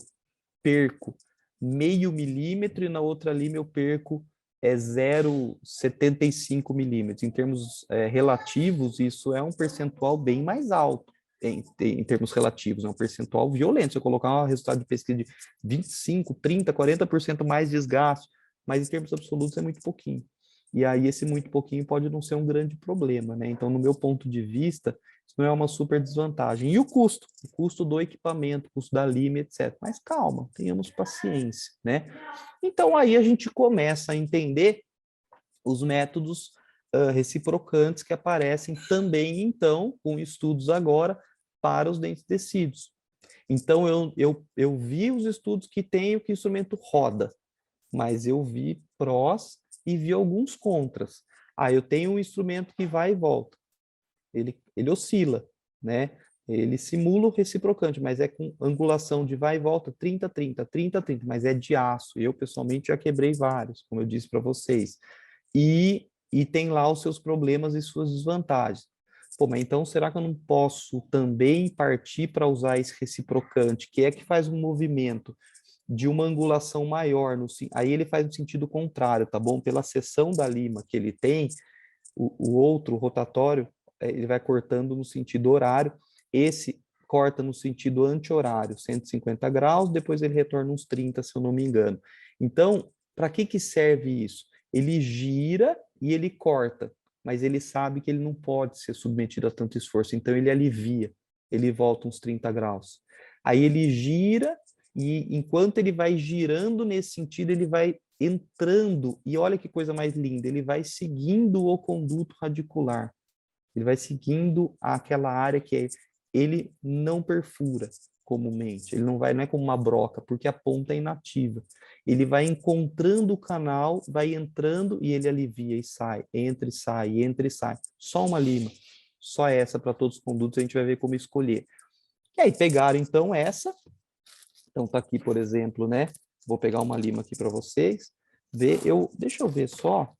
perco meio milímetro e na outra lima eu perco 0,75 milímetros. Em termos relativos, isso é um percentual bem mais alto. Em termos relativos, é um percentual violento. Se eu colocar um resultado de pesquisa de 25, 30, 40% mais desgaste, mas em termos absolutos é muito pouquinho. E aí esse muito pouquinho pode não ser um grande problema, né? Então, no meu ponto de vista, isso não é uma super desvantagem. E o custo do equipamento, o custo da lima, etc. Mas calma, tenhamos paciência, né? Então, aí a gente começa a entender os métodos reciprocantes que aparecem também, então, com estudos agora para os dentes tecidos. Então, eu vi os estudos que tem o que o instrumento roda, mas eu vi prós e vi alguns contras. Eu tenho um instrumento que vai e volta. Ele oscila, né? Ele simula o reciprocante, mas é com angulação de vai e volta 30, 30, 30, 30, mas é de aço. Eu, pessoalmente, já quebrei vários, como eu disse para vocês. E tem lá os seus problemas e suas desvantagens. Pô, mas então será que eu não posso também partir para usar esse reciprocante, que é que faz um movimento de uma angulação maior, aí ele faz no sentido contrário, tá bom? Pela seção da lima que ele tem, o outro rotatório, ele vai cortando no sentido horário, esse corta no sentido anti-horário, 150 graus, depois ele retorna uns 30, se eu não me engano. Então, para que serve isso? Ele gira e ele corta, mas ele sabe que ele não pode ser submetido a tanto esforço, então ele alivia, ele volta uns 30 graus. Aí ele gira e enquanto ele vai girando nesse sentido, ele vai entrando, e olha que coisa mais linda, ele vai seguindo o conduto radicular, ele vai seguindo aquela área que ele não perfura comumente, ele não é como uma broca, porque a ponta é inativa. Ele vai encontrando o canal, vai entrando e ele alivia e sai, entra e sai, entra e sai. Só uma lima, só essa para todos os condutos, a gente vai ver como escolher. E aí pegaram então essa, então tá aqui, por exemplo, né? Vou pegar uma lima aqui para vocês. Deixa eu ver só,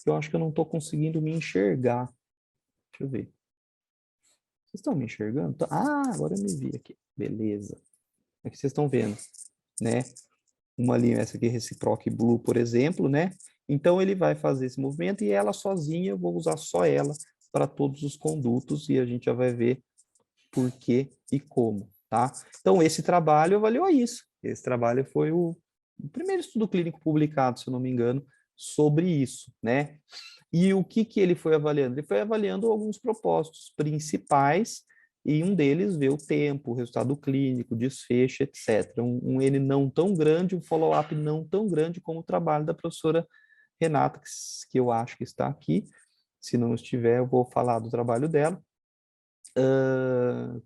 que eu acho que eu não estou conseguindo me enxergar. Deixa eu ver. Vocês estão me enxergando? Agora eu me vi aqui. Beleza. Aqui vocês estão vendo, né? Uma linha, essa aqui, Reciproc Blue, por exemplo, né? Então, ele vai fazer esse movimento e ela sozinha, eu vou usar só ela para todos os condutos e a gente já vai ver por que e como, tá? Então, esse trabalho avaliou isso. Esse trabalho foi o primeiro estudo clínico publicado, se eu não me engano, sobre isso, né? E o que ele foi avaliando? Ele foi avaliando alguns propósitos principais e um deles vê o tempo, o resultado clínico, desfecho, etc. Um N não tão grande, um follow-up não tão grande como o trabalho da professora Renata, que eu acho que está aqui. Se não estiver, eu vou falar do trabalho dela,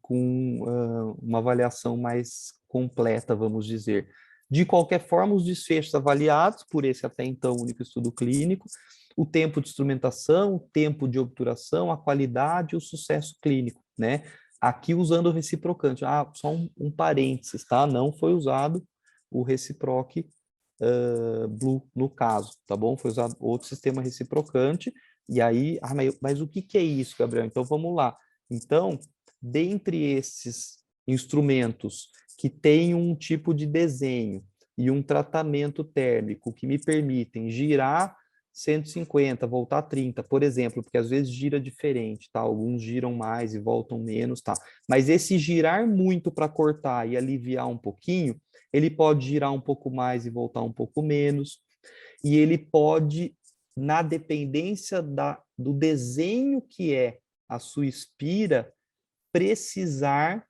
com uma avaliação mais completa, vamos dizer. De qualquer forma, os desfechos avaliados por esse até então único estudo clínico, o tempo de instrumentação, o tempo de obturação, a qualidade e o sucesso clínico, né? Aqui usando o reciprocante. Ah, só um parênteses, tá? Não foi usado o reciproque Blue no caso, tá bom? Foi usado outro sistema reciprocante, e aí, mas o que é isso, Gabriel? Então, vamos lá. Então, dentre esses instrumentos que têm um tipo de desenho e um tratamento térmico que me permitem girar 150, voltar 30, por exemplo, porque às vezes gira diferente, tá? Alguns giram mais e voltam menos, tá? Mas esse girar muito para cortar e aliviar um pouquinho, ele pode girar um pouco mais e voltar um pouco menos, e ele pode, na dependência do desenho que é a sua espira, precisar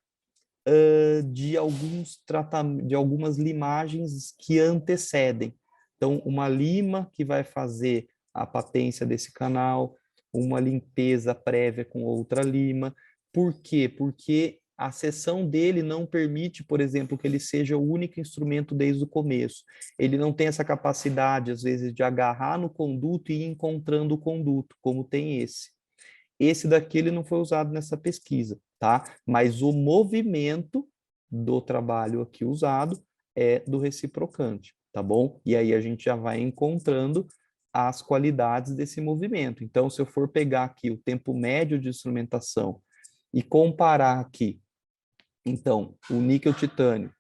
de algumas limagens que antecedem. Então, uma lima que vai fazer a patência desse canal, uma limpeza prévia com outra lima. Por quê? Porque a seção dele não permite, por exemplo, que ele seja o único instrumento desde o começo. Ele não tem essa capacidade, às vezes, de agarrar no conduto e ir encontrando o conduto, como tem esse. Esse daqui ele não foi usado nessa pesquisa, tá? Mas o movimento do trabalho aqui usado é do reciprocante, tá bom? E aí a gente já vai encontrando as qualidades desse movimento. Então, se eu for pegar aqui o tempo médio de instrumentação e comparar aqui, então, o níquel titânio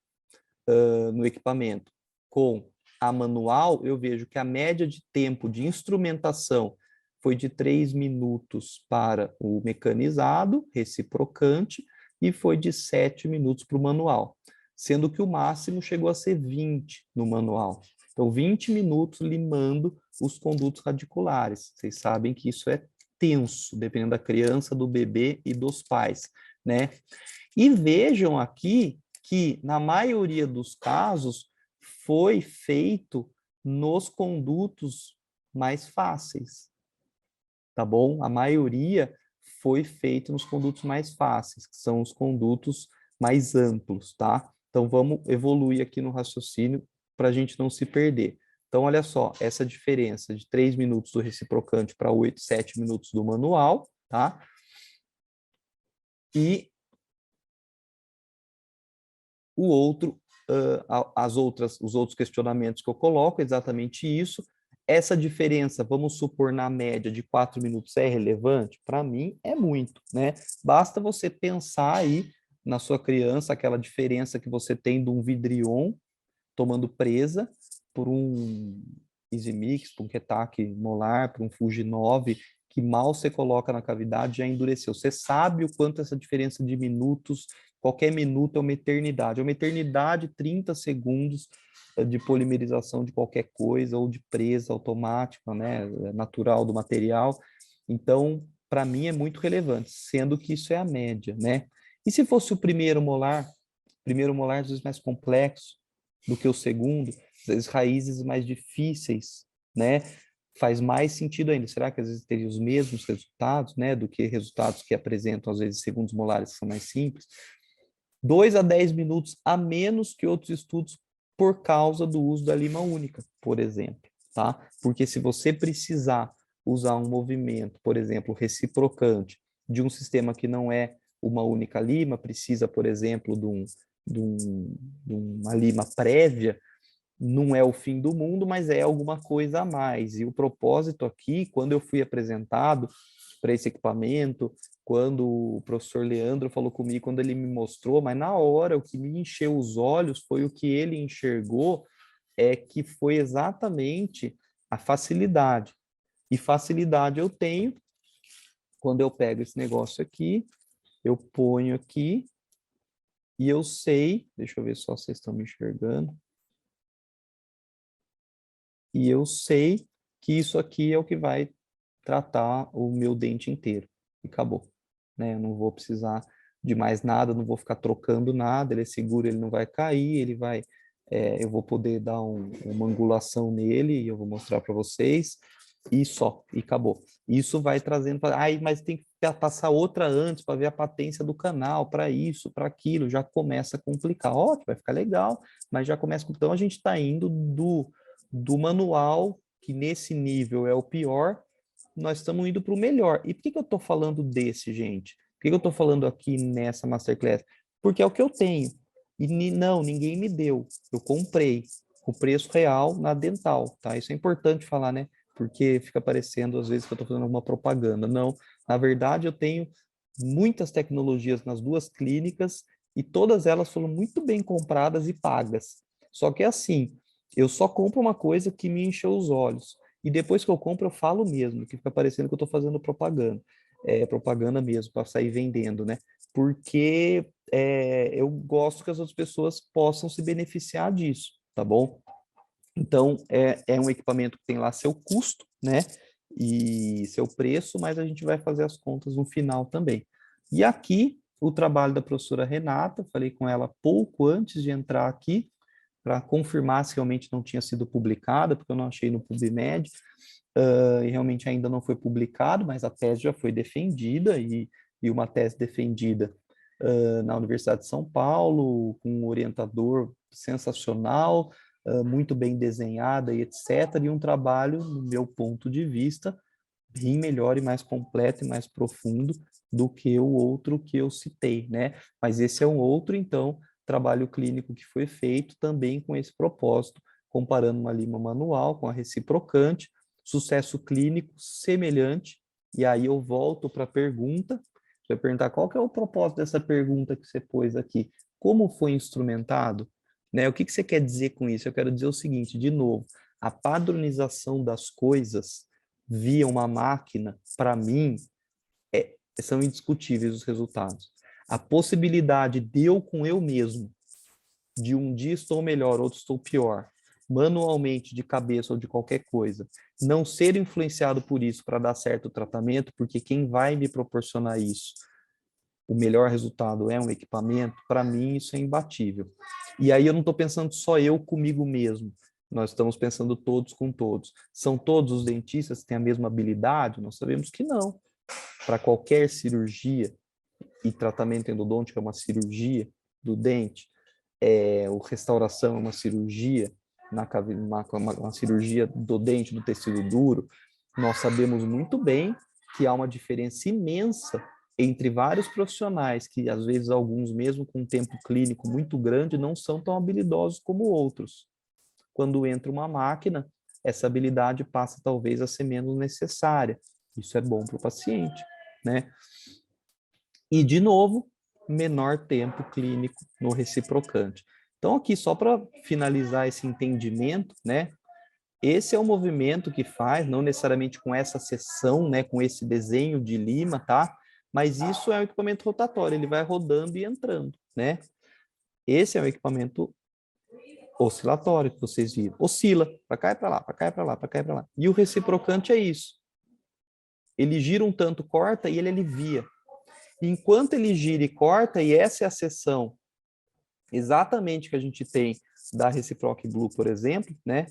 no equipamento com a manual, eu vejo que a média de tempo de instrumentação foi de 3 minutos para o mecanizado, reciprocante, e foi de 7 minutos para o manual, sendo que o máximo chegou a ser 20 no manual. Então, 20 minutos limando os condutos radiculares. Vocês sabem que isso é tenso, dependendo da criança, do bebê e dos pais, né? E vejam aqui que, na maioria dos casos, foi feito nos condutos mais fáceis, tá bom? A maioria foi feito nos condutos mais fáceis, que são os condutos mais amplos, tá? Então, vamos evoluir aqui no raciocínio para a gente não se perder. Então, olha só, essa diferença de 3 minutos do reciprocante para 8, 7 minutos do manual, tá? E o outro, os outros questionamentos que eu coloco, exatamente isso. Essa diferença, vamos supor, na média de 4 minutos é relevante? Para mim, é muito, né? Basta você pensar aí na sua criança, aquela diferença que você tem de um Vidrion tomando presa por um Easy-Mix, por um Ketac molar, por um Fuji 9, que mal você coloca na cavidade já endureceu. Você sabe o quanto essa diferença de minutos, qualquer minuto é uma eternidade. É uma eternidade, 30 segundos de polimerização de qualquer coisa ou de presa automática, né, natural do material. Então, para mim é muito relevante, sendo que isso é a média, né? E se fosse o primeiro molar às vezes mais complexo do que o segundo, às vezes raízes mais difíceis, né? Faz mais sentido ainda. Será que às vezes teria os mesmos resultados, né, do que resultados que apresentam às vezes segundos molares que são mais simples? 2 a 10 minutos a menos que outros estudos por causa do uso da lima única, por exemplo, tá? Porque se você precisar usar um movimento, por exemplo, reciprocante de um sistema que não é uma única lima, precisa, por exemplo, de uma lima prévia, não é o fim do mundo, mas é alguma coisa a mais. E o propósito aqui, quando eu fui apresentado para esse equipamento, quando o professor Leandro falou comigo, quando ele me mostrou, mas na hora o que me encheu os olhos foi o que ele enxergou, é que foi exatamente a facilidade. E facilidade eu tenho quando eu pego esse negócio aqui, eu ponho aqui, e eu sei, deixa eu ver só se vocês estão me enxergando, e eu sei que isso aqui é o que vai tratar o meu dente inteiro. E acabou. Né? Eu não vou precisar de mais nada, não vou ficar trocando nada, ele é seguro, ele não vai cair, ele vai... eu vou poder dar uma angulação nele, e eu vou mostrar para vocês. e só, e acabou. Isso vai trazendo, mas tem que passar outra antes para ver a patência do canal, para isso, para aquilo, já começa a complicar. Ótimo, vai ficar legal, mas já começa. Então a gente está indo do manual, que nesse nível é o pior, nós estamos indo para o melhor. E por que eu estou falando desse, gente? Por que eu estou falando aqui nessa Masterclass? Porque é o que eu tenho. E não, ninguém me deu. Eu comprei o preço real na Dental, tá? Isso é importante falar, né? Porque fica parecendo às vezes que eu estou fazendo alguma propaganda. Não, na verdade eu tenho muitas tecnologias nas duas clínicas e todas elas foram muito bem compradas e pagas. Só que é assim, eu só compro uma coisa que me encheu os olhos. E depois que eu compro, eu falo mesmo, que fica parecendo que eu estou fazendo propaganda. É propaganda mesmo, para sair vendendo, né? Porque eu gosto que as outras pessoas possam se beneficiar disso, tá bom? Então, é um equipamento que tem lá seu custo, né? E seu preço, mas a gente vai fazer as contas no final também. E aqui, o trabalho da professora Renata, falei com ela pouco antes de entrar aqui, para confirmar se realmente não tinha sido publicada, porque eu não achei no PubMed, e realmente ainda não foi publicado, mas a tese já foi defendida, e uma tese defendida na Universidade de São Paulo, com um orientador sensacional, muito bem desenhada e etc., e um trabalho, no meu ponto de vista, bem melhor e mais completo e mais profundo do que o outro que eu citei, né? Mas esse é um outro, então, trabalho clínico que foi feito também com esse propósito, comparando uma lima manual com a reciprocante, sucesso clínico semelhante, e aí eu volto para a pergunta, você vai perguntar qual que é o propósito dessa pergunta que você pôs aqui, como foi instrumentado, né? O que você quer dizer com isso? Eu quero dizer o seguinte, de novo, a padronização das coisas via uma máquina, para mim, são indiscutíveis os resultados. A possibilidade de eu com eu mesmo, de um dia estou melhor, outro estou pior, manualmente, de cabeça ou de qualquer coisa, não ser influenciado por isso para dar certo o tratamento, porque quem vai me proporcionar isso, o melhor resultado é um equipamento, para mim isso é imbatível. E aí eu não estou pensando só eu comigo mesmo, nós estamos pensando todos com todos. São todos os dentistas que têm a mesma habilidade? Nós sabemos que não. Para qualquer cirurgia, e tratamento endodôntico é uma cirurgia do dente, o restauração é uma cirurgia, uma cirurgia do dente, do tecido duro, nós sabemos muito bem que há uma diferença imensa entre vários profissionais, que às vezes alguns, mesmo com um tempo clínico muito grande, não são tão habilidosos como outros. Quando entra uma máquina, essa habilidade passa talvez a ser menos necessária. Isso é bom para o paciente, né? E, de novo, menor tempo clínico no reciprocante. Então, aqui, só para finalizar esse entendimento, né? Esse é o movimento que faz, não necessariamente com essa seção, né? Com esse desenho de lima, tá? Mas isso é um equipamento rotatório, ele vai rodando e entrando, né? Esse é um equipamento oscilatório que vocês viram. Oscila, para cá e para lá, para cá e para lá, para cá e para lá. E o reciprocante é isso. Ele gira um tanto, corta e ele alivia. Enquanto ele gira e corta, e essa é a seção exatamente que a gente tem da Reciproc Blue, por exemplo, né?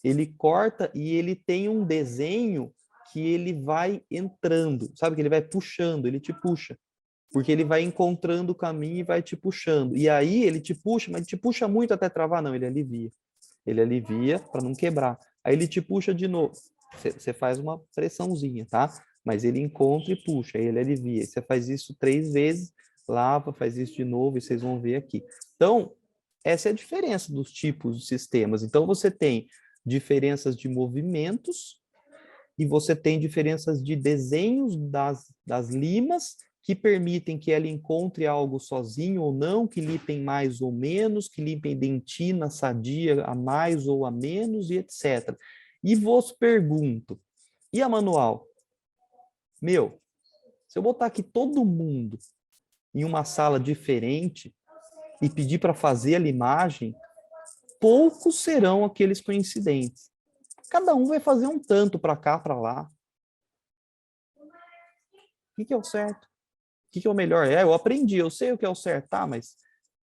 Ele corta e ele tem um desenho que ele vai entrando, sabe? Que ele vai puxando, ele te puxa. Porque ele vai encontrando o caminho e vai te puxando. E aí ele te puxa, mas te puxa muito até travar? Não, ele alivia. Ele alivia para não quebrar. Aí ele te puxa de novo. Você faz uma pressãozinha, tá? Mas ele encontra e puxa, aí ele alivia. Você faz isso 3 vezes, lava, faz isso de novo e vocês vão ver aqui. Então, essa é a diferença dos tipos de sistemas. Então, você tem diferenças de movimentos e você tem diferenças de desenhos das limas que permitem que ela encontre algo sozinho ou não, que limpem mais ou menos, que limpem dentina sadia a mais ou a menos e etc. E vos pergunto, e a manual? Meu, se eu botar aqui todo mundo em uma sala diferente e pedir para fazer a limagem, poucos serão aqueles coincidentes. Cada um vai fazer um tanto para cá, para lá. O que é o certo? O que é o melhor? Eu aprendi, eu sei o que é o certo, tá, mas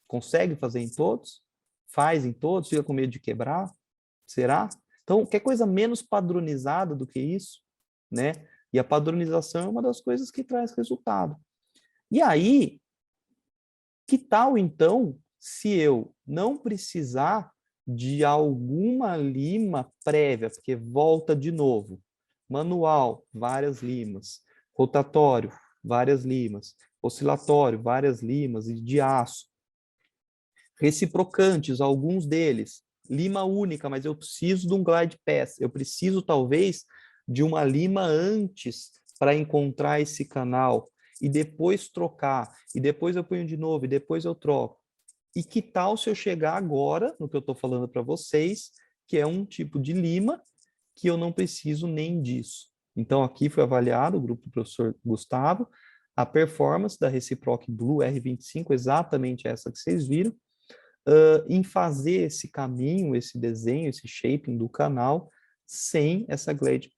consegue fazer em todos? Faz em todos? Fica com medo de quebrar? Será? Então, quer coisa menos padronizada do que isso, né? E a padronização é uma das coisas que traz resultado. E aí, que tal, então, se eu não precisar de alguma lima prévia, porque volta de novo, manual, várias limas, rotatório, várias limas, oscilatório, várias limas, e de aço, reciprocantes, alguns deles, lima única, mas eu preciso de um glide path, eu preciso talvez de uma lima antes para encontrar esse canal e depois trocar, e depois eu ponho de novo, e depois eu troco. E que tal se eu chegar agora, no que eu estou falando para vocês, que é um tipo de lima que eu não preciso nem disso. Então, aqui foi avaliado, o grupo do professor Gustavo, a performance da Reciproc Blue R25, exatamente essa que vocês viram, em fazer esse caminho, esse desenho, esse shaping do canal, sem essa glide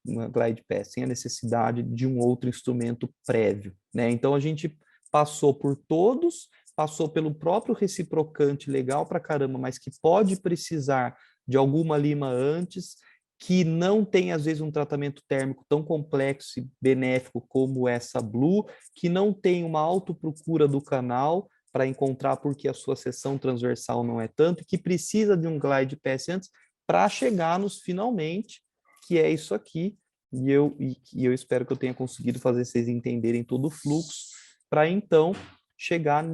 path, sem a necessidade de um outro instrumento prévio, né? Então, a gente passou por todos, passou pelo próprio reciprocante legal para caramba, mas que pode precisar de alguma lima antes, que não tem, às vezes, um tratamento térmico tão complexo e benéfico como essa Blue, que não tem uma autoprocura do canal para encontrar porque a sua seção transversal não é tanto, e que precisa de um glide path antes para chegar nos finalmente, que é isso aqui, e eu espero que eu tenha conseguido fazer vocês entenderem todo o fluxo, para então chegar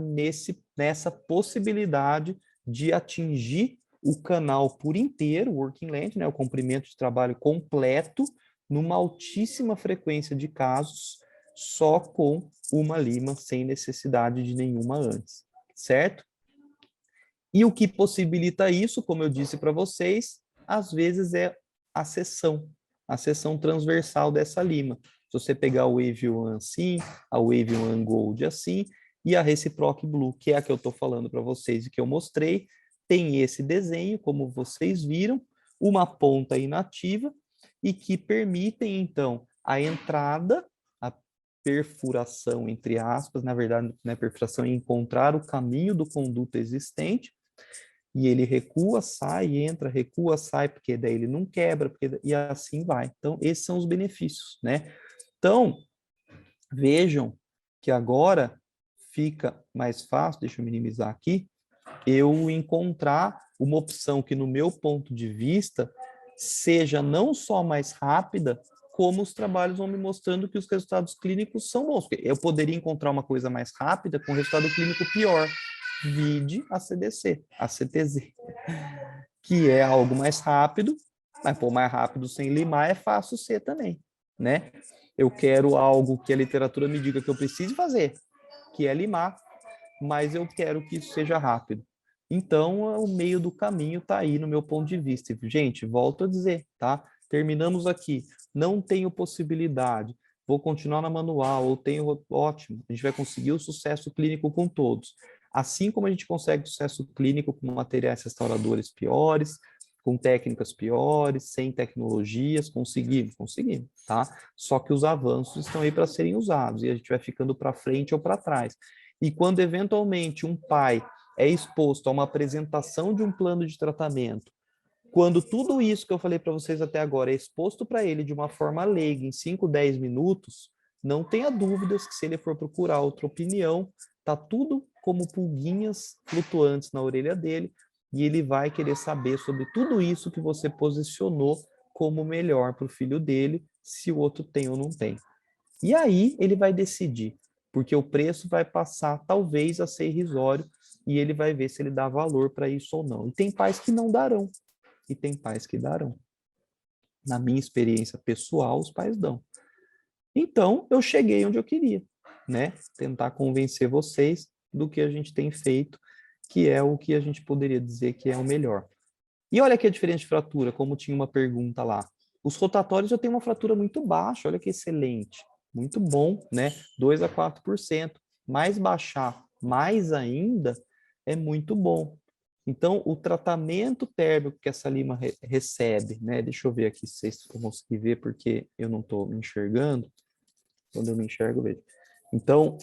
nessa possibilidade de atingir o canal por inteiro, o working length, né, o comprimento de trabalho completo, numa altíssima frequência de casos, só com uma lima, sem necessidade de nenhuma antes, certo? E o que possibilita isso, como eu disse para vocês, às vezes é a seção transversal dessa lima. Se você pegar o Wave One assim, a Wave One Gold assim, e a Reciproc Blue, que é a que eu estou falando para vocês e que eu mostrei, tem esse desenho, como vocês viram, uma ponta inativa, e que permitem, então, a entrada, a perfuração, entre aspas, na verdade, não é perfuração, é encontrar o caminho do conduto existente, e ele recua, sai, entra, recua, sai, porque daí ele não quebra, e assim vai. Então, esses são os benefícios, né? Então, vejam que agora fica mais fácil, deixa eu minimizar aqui, eu encontrar uma opção que, no meu ponto de vista, seja não só mais rápida, como os trabalhos vão me mostrando que os resultados clínicos são bons. Porque eu poderia encontrar uma coisa mais rápida com resultado clínico pior. Vide a CDC, a CTZ, que é algo mais rápido, mas pô, mais rápido sem limar é fácil ser também, né? Eu quero algo que a literatura me diga que eu preciso fazer, que é limar, mas eu quero que isso seja rápido. Então, o meio do caminho está aí no meu ponto de vista. Gente, volto a dizer, tá? Terminamos aqui. Não tenho possibilidade. Vou continuar na manual, ou tenho, ótimo. A gente vai conseguir o sucesso clínico com todos. Assim como a gente consegue sucesso clínico com materiais restauradores piores, com técnicas piores, sem tecnologias, conseguimos, tá? Só que os avanços estão aí para serem usados e a gente vai ficando para frente ou para trás. E quando eventualmente um pai é exposto a uma apresentação de um plano de tratamento, quando tudo isso que eu falei para vocês até agora é exposto para ele de uma forma leiga, em 5, 10 minutos, não tenha dúvidas que se ele for procurar outra opinião, tá tudo como pulguinhas flutuantes na orelha dele, e ele vai querer saber sobre tudo isso que você posicionou como melhor para o filho dele, se o outro tem ou não tem. E aí ele vai decidir, porque o preço vai passar talvez a ser irrisório e ele vai ver se ele dá valor para isso ou não. E tem pais que não darão, e tem pais que darão. Na minha experiência pessoal, os pais dão. Então, eu cheguei onde eu queria, né? Tentar convencer vocês do que a gente tem feito, que é o que a gente poderia dizer que é o melhor. E olha que a diferença de fratura, como tinha uma pergunta lá. Os rotatórios eu tenho uma fratura muito baixa, olha que excelente. Muito bom, né? 2 a 4%. Mais baixar mais ainda é muito bom. Então, o tratamento térmico que essa lima recebe, né? Deixa eu ver aqui se vocês vão conseguir ver, porque eu não estou me enxergando. Quando eu me enxergo, eu vejo. Então,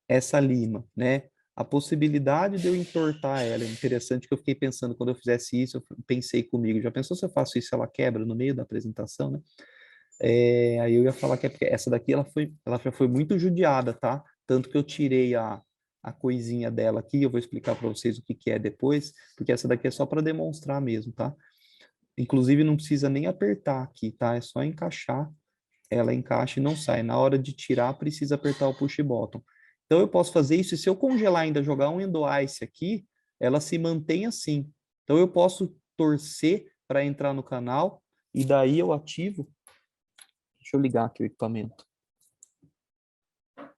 essa lima, né? a possibilidade de eu entortar ela, é interessante que eu fiquei pensando, quando eu fizesse isso, eu pensei comigo, já pensou se eu faço isso, ela quebra no meio da apresentação, né? Aí eu ia falar que é porque essa daqui, ela já foi muito judiada, tá? Tanto que eu tirei a coisinha dela aqui, eu vou explicar para vocês o que que é depois, porque essa daqui é só para demonstrar mesmo, tá? Inclusive não precisa nem apertar aqui, tá? É só encaixar, ela encaixa e não sai. Na hora de tirar, precisa apertar o push button. Então eu posso fazer isso, e se eu congelar ainda, jogar um Endo Ice aqui, ela se mantém assim. Então eu posso torcer para entrar no canal, e daí eu ativo. Deixa eu ligar aqui o equipamento. Deixa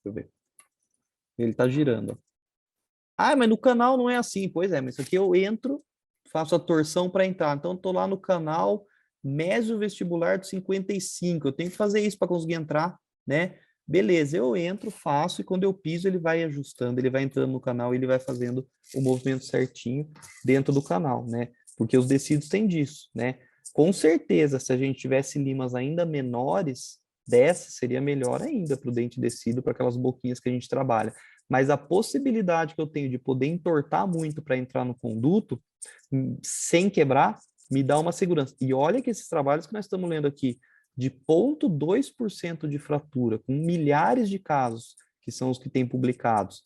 eu ver. Ele está girando. Ah, mas no canal não é assim. Pois é, mas isso aqui eu entro, faço a torção para entrar. Então, estou lá no canal Mésio Vestibular do 55. Eu tenho que fazer isso para conseguir entrar, né? Beleza, eu entro, faço, e quando eu piso, ele vai ajustando, ele vai entrando no canal e ele vai fazendo o movimento certinho dentro do canal, né? Porque os tecidos têm disso, né? Com certeza, se a gente tivesse limas ainda menores, dessa seria melhor ainda para o dente descido, para aquelas boquinhas que a gente trabalha. Mas a possibilidade que eu tenho de poder entortar muito para entrar no conduto, sem quebrar, me dá uma segurança. E olha que esses trabalhos que nós estamos lendo aqui, de 0,2% de fratura, com milhares de casos, que são os que têm publicados,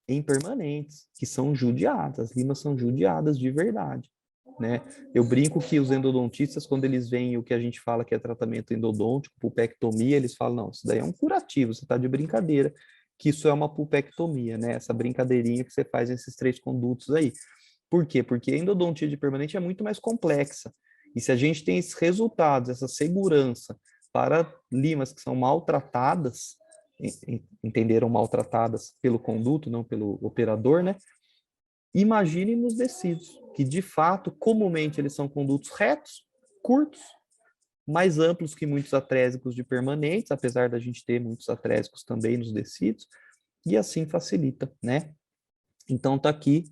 em permanentes, que são judiadas, as limas são judiadas de verdade, né? Eu brinco que os endodontistas, quando eles veem o que a gente fala que é tratamento endodôntico, pulpectomia, eles falam, não, isso daí é um curativo, você está de brincadeira, que isso é uma pulpectomia, né? Essa brincadeirinha que você faz nesses 3 condutos aí. Por quê? Porque a endodontia de permanente é muito mais complexa. E se a gente tem esses resultados, essa segurança para limas que são maltratadas, entenderam, maltratadas pelo conduto, não pelo operador, né? Imagine nos tecidos, que de fato, comumente, eles são condutos retos, curtos, mais amplos que muitos atrésicos de permanentes, apesar da gente ter muitos atrésicos também nos tecidos, e assim facilita, né? Então tá aqui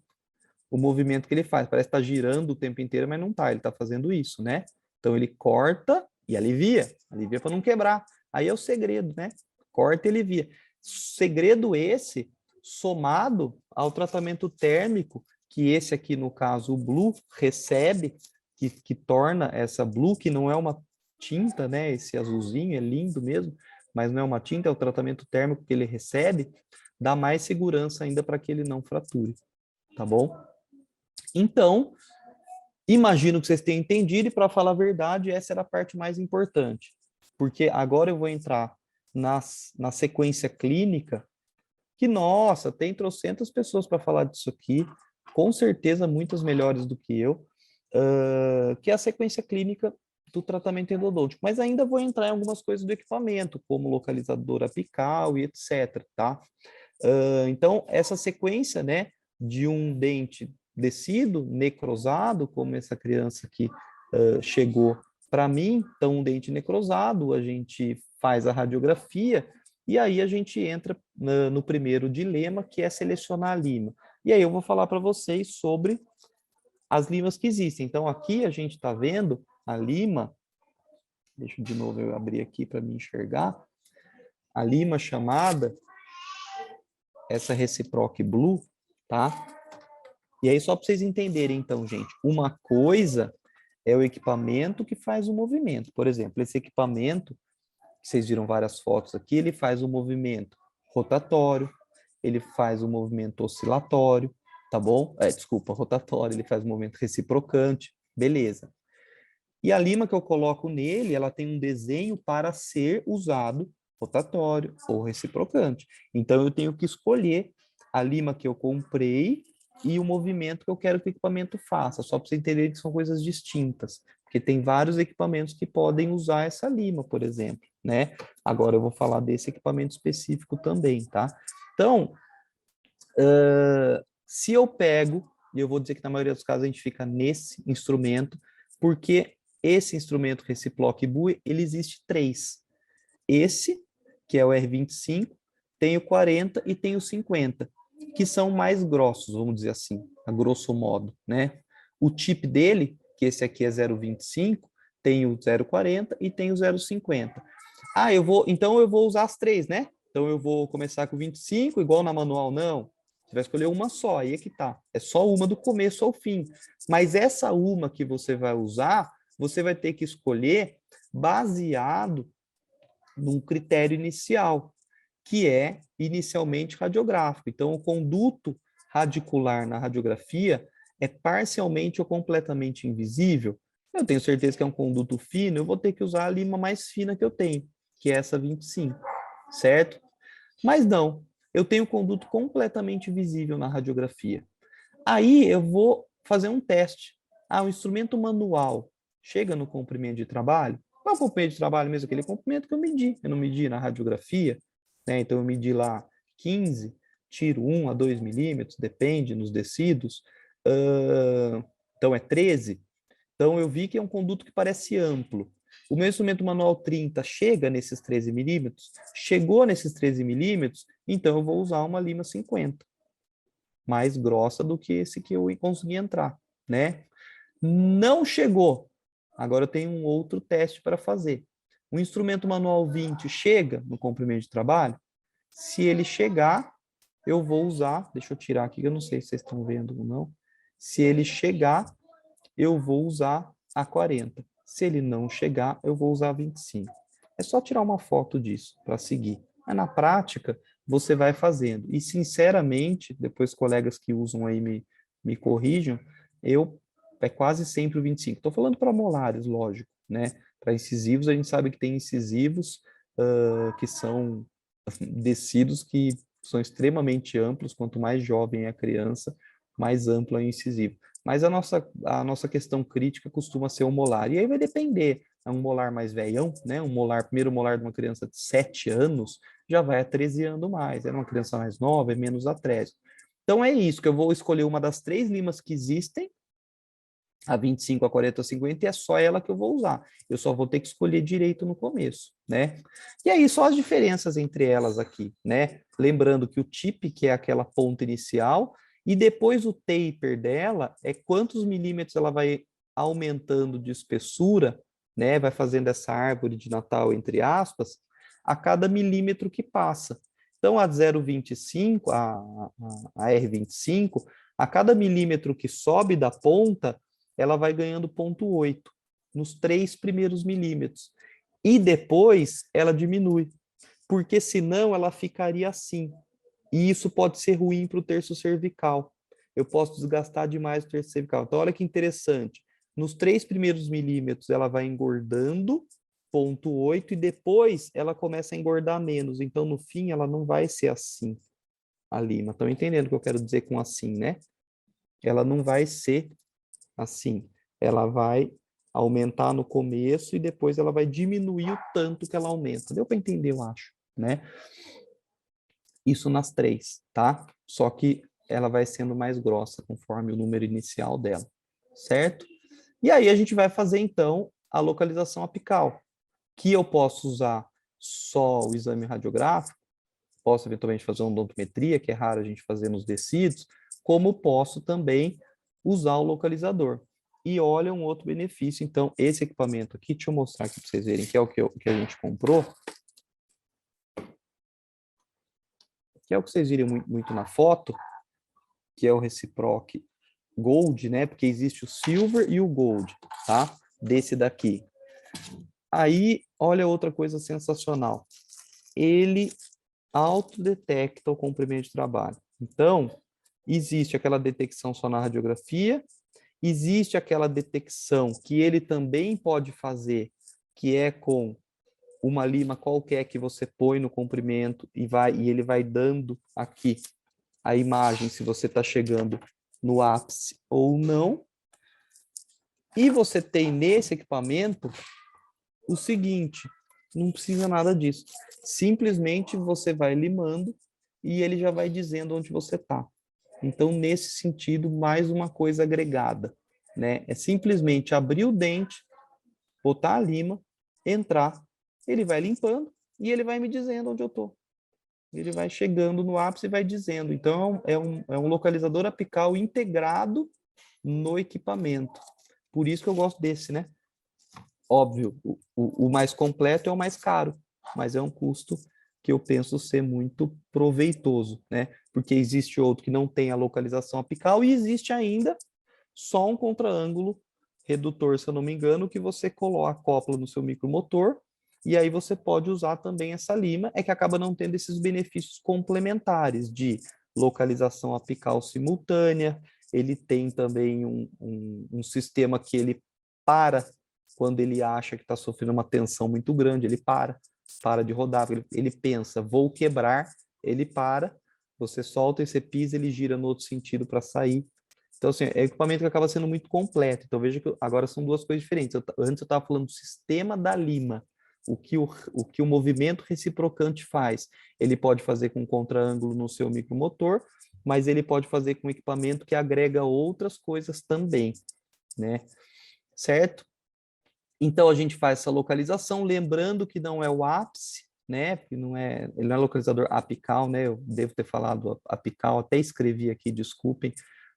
o movimento que ele faz. Parece que está girando o tempo inteiro, mas não está. Ele está fazendo isso, né? Então ele corta e alivia. Alivia para não quebrar. Aí é o segredo, né? Corta e alivia. Segredo esse somado ao tratamento térmico que esse aqui, no caso, o Blue, recebe, que torna essa Blue, que não é uma tinta, né? Esse azulzinho é lindo mesmo, mas não é uma tinta, é o tratamento térmico que ele recebe, dá mais segurança ainda para que ele não frature, tá bom? Então, imagino que vocês tenham entendido, e para falar a verdade, essa era a parte mais importante, porque agora eu vou entrar na sequência clínica, que, nossa, tem trocentas pessoas para falar disso aqui, com certeza muitas melhores do que eu, que é a sequência clínica do tratamento endodôntico, mas ainda vou entrar em algumas coisas do equipamento, como localizador apical e etc, tá? Então, essa sequência, né, de um dente descido, necrosado, como essa criança que chegou para mim, então um dente necrosado, a gente faz a radiografia e aí a gente entra no primeiro dilema, que é selecionar a lima. E aí eu vou falar para vocês sobre as limas que existem. Então aqui a gente está vendo a lima, deixa de novo eu abrir aqui para me enxergar, a lima chamada essa Reciproc Blue, tá? E aí, só para vocês entenderem, então, gente, uma coisa é o equipamento que faz o movimento. Por exemplo, esse equipamento, que vocês viram várias fotos aqui, ele faz o movimento rotatório, ele faz o movimento oscilatório, tá bom? Desculpa, rotatório, ele faz o movimento reciprocante, beleza. E a lima que eu coloco nele, ela tem um desenho para ser usado rotatório ou reciprocante. Então, eu tenho que escolher a lima que eu comprei e o movimento que eu quero que o equipamento faça, só para você entender que são coisas distintas, porque tem vários equipamentos que podem usar essa lima, por exemplo, né? Agora eu vou falar desse equipamento específico também, tá? Então, se eu pego, e eu vou dizer que na maioria dos casos a gente fica nesse instrumento, porque esse instrumento Reciproc Blue, ele existe 3. Esse, que é o R25, tem o 40 e tem o 50, que são mais grossos, vamos dizer assim, a grosso modo, né? O chip dele, que esse aqui é 0,25, tem o 0,40 e tem o 0,50. Ah, então eu vou usar as 3, né? Então eu vou começar com 25, igual na manual, não. Você vai escolher uma só, aí é que tá. É só uma do começo ao fim. Mas essa uma que você vai usar, você vai ter que escolher baseado num critério inicial, que é inicialmente radiográfico. Então, o conduto radicular na radiografia é parcialmente ou completamente invisível. Eu tenho certeza que é um conduto fino, eu vou ter que usar a lima mais fina que eu tenho, que é essa 25, certo? Mas não, eu tenho conduto completamente visível na radiografia. Aí eu vou fazer um teste. Ah, o instrumento manual chega no comprimento de trabalho? Qual é o comprimento de trabalho mesmo? Aquele comprimento que eu medi. Eu não medi na radiografia, né? Então eu medi lá 15, tiro 1 a 2 milímetros, depende, nos tecidos. Então é 13. Então eu vi que é um conduto que parece amplo. O meu instrumento manual 30 chega nesses 13 milímetros? Chegou nesses 13 milímetros, então eu vou usar uma lima 50 mais grossa do que esse que eu consegui entrar, né? Não chegou. Agora eu tenho um outro teste para fazer. O instrumento manual 20 chega no comprimento de trabalho? Se ele chegar, eu vou usar, deixa eu tirar aqui, eu não sei se vocês estão vendo ou não. Se ele chegar, eu vou usar a 40. Se ele não chegar, eu vou usar a 25. É só tirar uma foto disso para seguir. Mas na prática, você vai fazendo. E, sinceramente, depois colegas que usam aí me corrijam, é quase sempre o 25. Estou falando para molares, lógico, né? Para incisivos, a gente sabe que tem incisivos que são tecidos que são extremamente amplos. Quanto mais jovem é a criança, mais amplo é o incisivo. Mas a nossa questão crítica costuma ser o molar. E aí vai depender. É um molar mais velhão, né? Primeiro molar de uma criança de 7 anos, já vai a 13 anos mais. É uma criança mais nova, é menos atrésico. Então é isso, que eu vou escolher uma das 3 limas que existem, a 25, a 40, a 50, e é só ela que eu vou usar. Eu só vou ter que escolher direito no começo, né? E aí, só as diferenças entre elas aqui, né? Lembrando que o tip, que é aquela ponta inicial, e depois o taper dela é quantos milímetros ela vai aumentando de espessura, né? Vai fazendo essa árvore de Natal, entre aspas, a cada milímetro que passa. Então, a 0,25, a R25, a cada milímetro que sobe da ponta, ela vai ganhando 0,8 nos 3 primeiros milímetros. E depois ela diminui, porque senão ela ficaria assim. E isso pode ser ruim para o terço cervical. Eu posso desgastar demais o terço cervical. Então, olha que interessante. Nos 3 primeiros milímetros, ela vai engordando 0,8 e depois ela começa a engordar menos. Então, no fim, ela não vai ser assim, a lima. Estão entendendo o que eu quero dizer com assim, né? Ela não vai ser assim. Ela vai aumentar no começo e depois ela vai diminuir o tanto que ela aumenta. Deu para entender, eu acho, né? Isso nas 3, tá? Só que ela vai sendo mais grossa conforme o número inicial dela, certo? E aí a gente vai fazer, então, a localização apical, que eu posso usar só o exame radiográfico, posso eventualmente fazer uma odontometria, que é raro a gente fazer nos tecidos, como posso também usar o localizador. E olha um outro benefício, então, esse equipamento aqui, deixa eu mostrar aqui para vocês verem, que é o que a gente comprou, que é o que vocês viram muito na foto, que é o Reciproc Gold, né? Porque existe o Silver e o Gold, tá? Desse daqui. Aí, olha outra coisa sensacional. Ele autodetecta o comprimento de trabalho. Então, existe aquela detecção só na radiografia, existe aquela detecção que ele também pode fazer, que é com uma lima qualquer que você põe no comprimento e ele vai dando aqui a imagem se você está chegando no ápice ou não. E você tem nesse equipamento o seguinte, não precisa nada disso. Simplesmente você vai limando e ele já vai dizendo onde você está. Então, nesse sentido, mais uma coisa agregada, né? É simplesmente abrir o dente, botar a lima, entrar, ele vai limpando e ele vai me dizendo onde eu estou. Ele vai chegando no ápice e vai dizendo. Então, é um localizador apical integrado no equipamento. Por isso que eu gosto desse, né? Óbvio, o mais completo é o mais caro, mas é um custo que eu penso ser muito proveitoso, né? Porque existe outro que não tem a localização apical e existe ainda só um contra-ângulo redutor, se eu não me engano, que você coloca, acopla no seu micromotor, e aí você pode usar também essa lima, é que acaba não tendo esses benefícios complementares de localização apical simultânea, ele tem também um sistema que ele para quando ele acha que está sofrendo uma tensão muito grande, ele para de rodar, ele pensa, vou quebrar, ele para, você solta e você pisa, ele gira no outro sentido para sair. Então, assim, é um equipamento que acaba sendo muito completo. Então, veja que agora são duas coisas diferentes. Antes eu estava falando do sistema da lima, o que o movimento reciprocante faz. Ele pode fazer com contra-ângulo no seu micromotor, mas ele pode fazer com equipamento que agrega outras coisas também, né? Certo? Então, a gente faz essa localização, lembrando que não é o ápice, né? Que não é, ele não é localizador apical, né? Eu devo ter falado apical, até escrevi aqui, desculpem,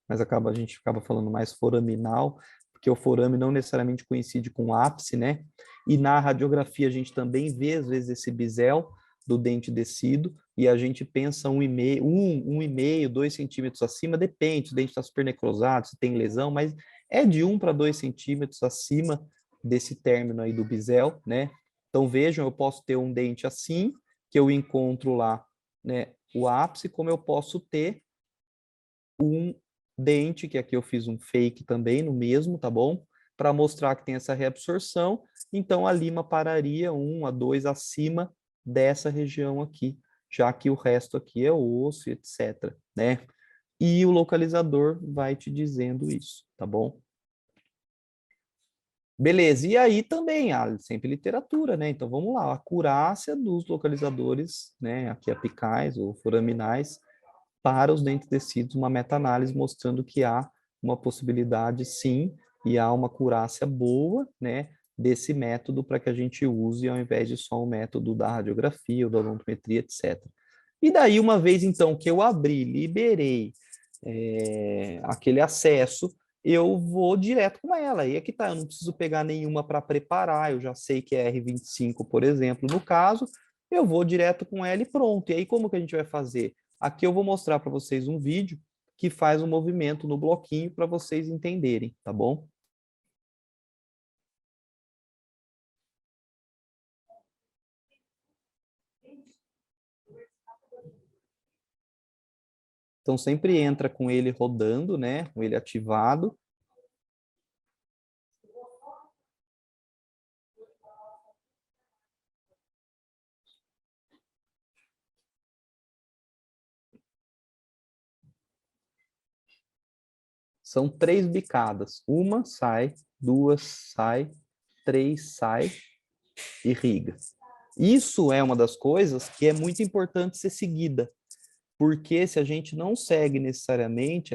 mas a gente acaba falando mais foraminal, porque o forame não necessariamente coincide com o ápice, né? E na radiografia a gente também vê, às vezes, esse bisel do dente descido, e a gente pensa 1,5, 2 centímetros acima, depende, se o dente está super necrosado, se tem lesão, mas é de 1 para 2 centímetros acima desse término aí do bisel, né? Então, vejam, eu posso ter um dente assim, que eu encontro lá, né, o ápice, como eu posso ter um dente, que aqui eu fiz um fake também no mesmo, tá bom? Para mostrar que tem essa reabsorção, então a lima pararia 1 a 2 acima dessa região aqui, já que o resto aqui é osso, etc, né? E o localizador vai te dizendo isso, tá bom? Beleza, e aí também, sempre literatura, né? Então vamos lá, a acurácia dos localizadores, né? Aqui apicais ou foraminais, para os dentes descidos, uma meta-análise mostrando que há uma possibilidade sim, e há uma acurácia boa, né? Desse método para que a gente use ao invés de só o método da radiografia ou da odontometria, etc. E daí, uma vez então que eu abri, liberei aquele acesso, eu vou direto com ela. E aqui tá, eu não preciso pegar nenhuma para preparar, eu já sei que é R25, por exemplo, no caso, eu vou direto com ela e pronto. E aí, como que a gente vai fazer? Aqui eu vou mostrar para vocês um vídeo que faz um movimento no bloquinho para vocês entenderem, tá bom? Então, sempre entra com ele rodando, né? Com ele ativado. São 3 bicadas. Uma sai, 2 sai, 3 sai e irriga. Isso é uma das coisas que é muito importante ser seguida, porque se a gente não segue necessariamente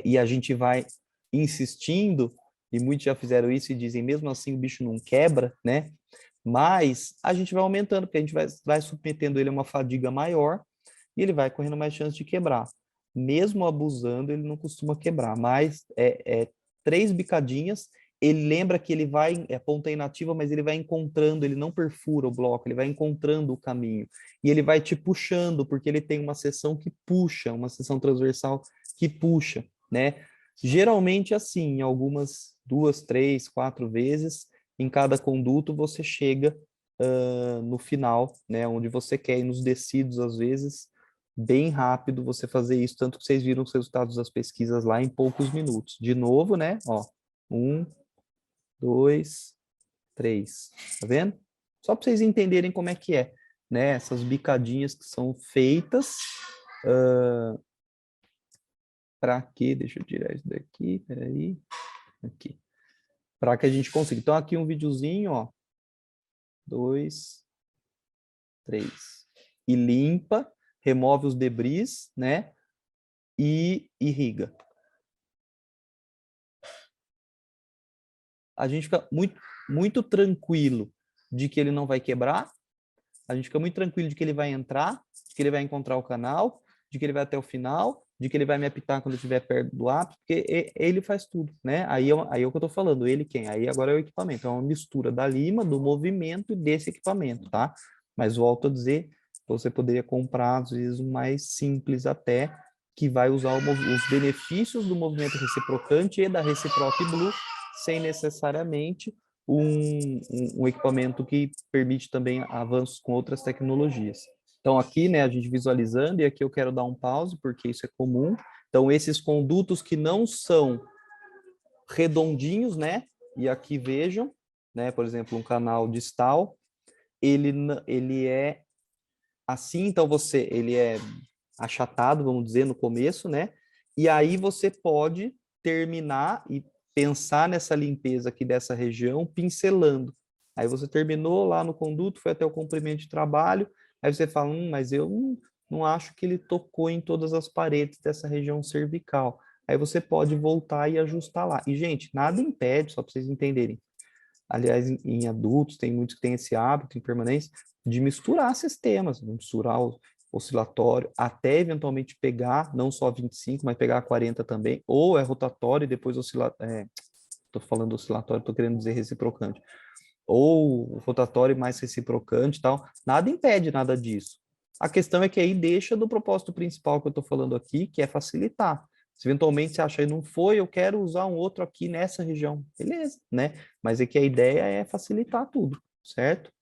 e a gente vai insistindo, e muitos já fizeram isso e dizem, mesmo assim o bicho não quebra, né? Mas a gente vai aumentando, porque a gente vai submetendo ele a uma fadiga maior e ele vai correndo mais chance de quebrar. Mesmo abusando, ele não costuma quebrar, mas é 3 bicadinhas. Ele lembra que ele vai, é ponta inativa, mas ele vai encontrando, ele não perfura o bloco, ele vai encontrando o caminho. E ele vai te puxando, porque ele tem uma seção que puxa, uma seção transversal que puxa, né? Geralmente assim, algumas 2, 3, 4 vezes, em cada conduto você chega no final, né, onde você quer, e nos descidos, às vezes, bem rápido você fazer isso, tanto que vocês viram os resultados das pesquisas lá em poucos minutos. De novo, né, ó, 1, 2, 3, tá vendo? Só para vocês entenderem como é que é, né, essas bicadinhas que são feitas para quê? Deixa eu tirar isso daqui, peraí, aqui, para que a gente consiga. Então, aqui um videozinho, ó, 2, 3. E limpa, remove os debris, né? E irriga. A gente fica muito tranquilo de que ele não vai quebrar, a gente fica muito tranquilo de que ele vai entrar, de que ele vai encontrar o canal, de que ele vai até o final, de que ele vai me apitar quando eu estiver perto do ápice, porque ele faz tudo, né? Aí é o que eu estou falando, ele quem? Aí agora é o equipamento, é uma mistura da lima, do movimento e desse equipamento, tá? Mas volto a dizer, você poderia comprar, às vezes, um mais simples até, que vai usar os benefícios do movimento reciprocante e da Reciproc Blue, sem necessariamente um equipamento que permite também avanços com outras tecnologias. Então, aqui, né, a gente visualizando, e aqui eu quero dar um pause, porque isso é comum. Então, esses condutos que não são redondinhos, né, e aqui vejam, né, por exemplo, um canal distal, ele é assim, então ele é achatado, vamos dizer, no começo, né, e aí você pode terminar e pensar nessa limpeza aqui dessa região, pincelando. Aí você terminou lá no conduto, foi até o comprimento de trabalho, aí você fala, mas eu não acho que ele tocou em todas as paredes dessa região cervical. Aí você pode voltar e ajustar lá. E, gente, nada impede, só para vocês entenderem. Aliás, em adultos, tem muitos que têm esse hábito, em permanência, de misturar sistemas, misturar o oscilatório, até eventualmente pegar, não só 25, mas pegar 40 também, ou é rotatório e depois oscilatório, estou falando oscilatório, estou querendo dizer reciprocante, ou rotatório mais reciprocante e tal, nada impede nada disso. A questão é que aí deixa do propósito principal que eu estou falando aqui, que é facilitar. Se eventualmente você acha que não foi, eu quero usar um outro aqui nessa região, beleza, né? Mas é que a ideia é facilitar tudo, certo?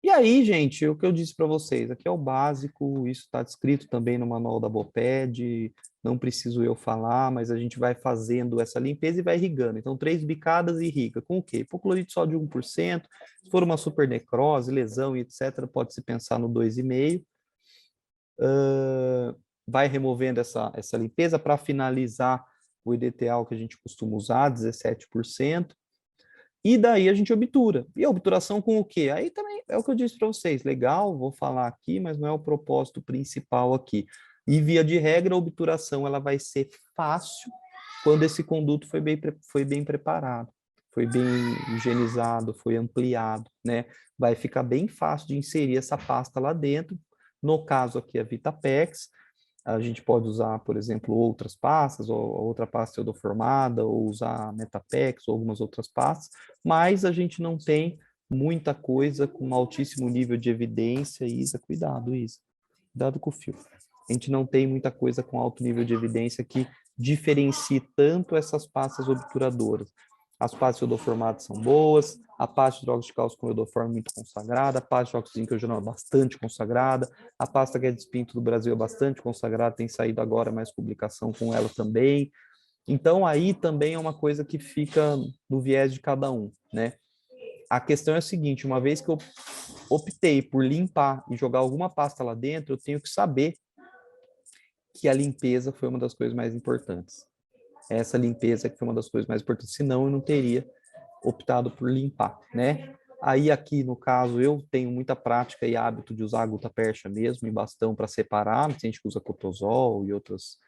E aí, gente, o que eu disse para vocês, aqui é o básico, isso está descrito também no manual da BOPED, não preciso eu falar, mas a gente vai fazendo essa limpeza e vai irrigando. Então, 3 bicadas e irriga. Com o quê? Hipoclorito só de 1%, se for uma supernecrose, lesão e etc., pode-se pensar no 2,5%. Vai removendo essa limpeza para finalizar o EDTA que a gente costuma usar, 17%. E daí a gente obtura. E a obturação com o quê? Aí também é o que eu disse para vocês. Legal, vou falar aqui, mas não é o propósito principal aqui. E via de regra, a obturação ela vai ser fácil quando esse conduto foi bem preparado, foi bem higienizado, foi ampliado, né? Vai ficar bem fácil de inserir essa pasta lá dentro. No caso aqui, a Vitapex, a gente pode usar, por exemplo, outras pastas, ou outra pasta iodoformada, ou usar Metapex, ou algumas outras pastas, mas a gente não tem muita coisa com altíssimo nível de evidência. Isa, cuidado, Isa. Cuidado com o fio. A gente não tem muita coisa com alto nível de evidência que diferencie tanto essas pastas obturadoras. As pastas iodoformadas são boas, a pasta de hidróxido de cálcio com iodoforme é muito consagrada, a pasta de óxido de zinco é bastante consagrada, a pasta Guedes Pinto do Brasil é bastante consagrada, tem saído agora mais publicação com ela também. Então, aí também é uma coisa que fica no viés de cada um, né? A questão é a seguinte, uma vez que eu optei por limpar e jogar alguma pasta lá dentro, eu tenho que saber que a limpeza foi uma das coisas mais importantes. Essa limpeza que foi uma das coisas mais importantes, senão eu não teria optado por limpar, né? Aí aqui, no caso, eu tenho muita prática e hábito de usar a gutapercha mesmo, em bastão para separar, tem gente que usa cotozol e outros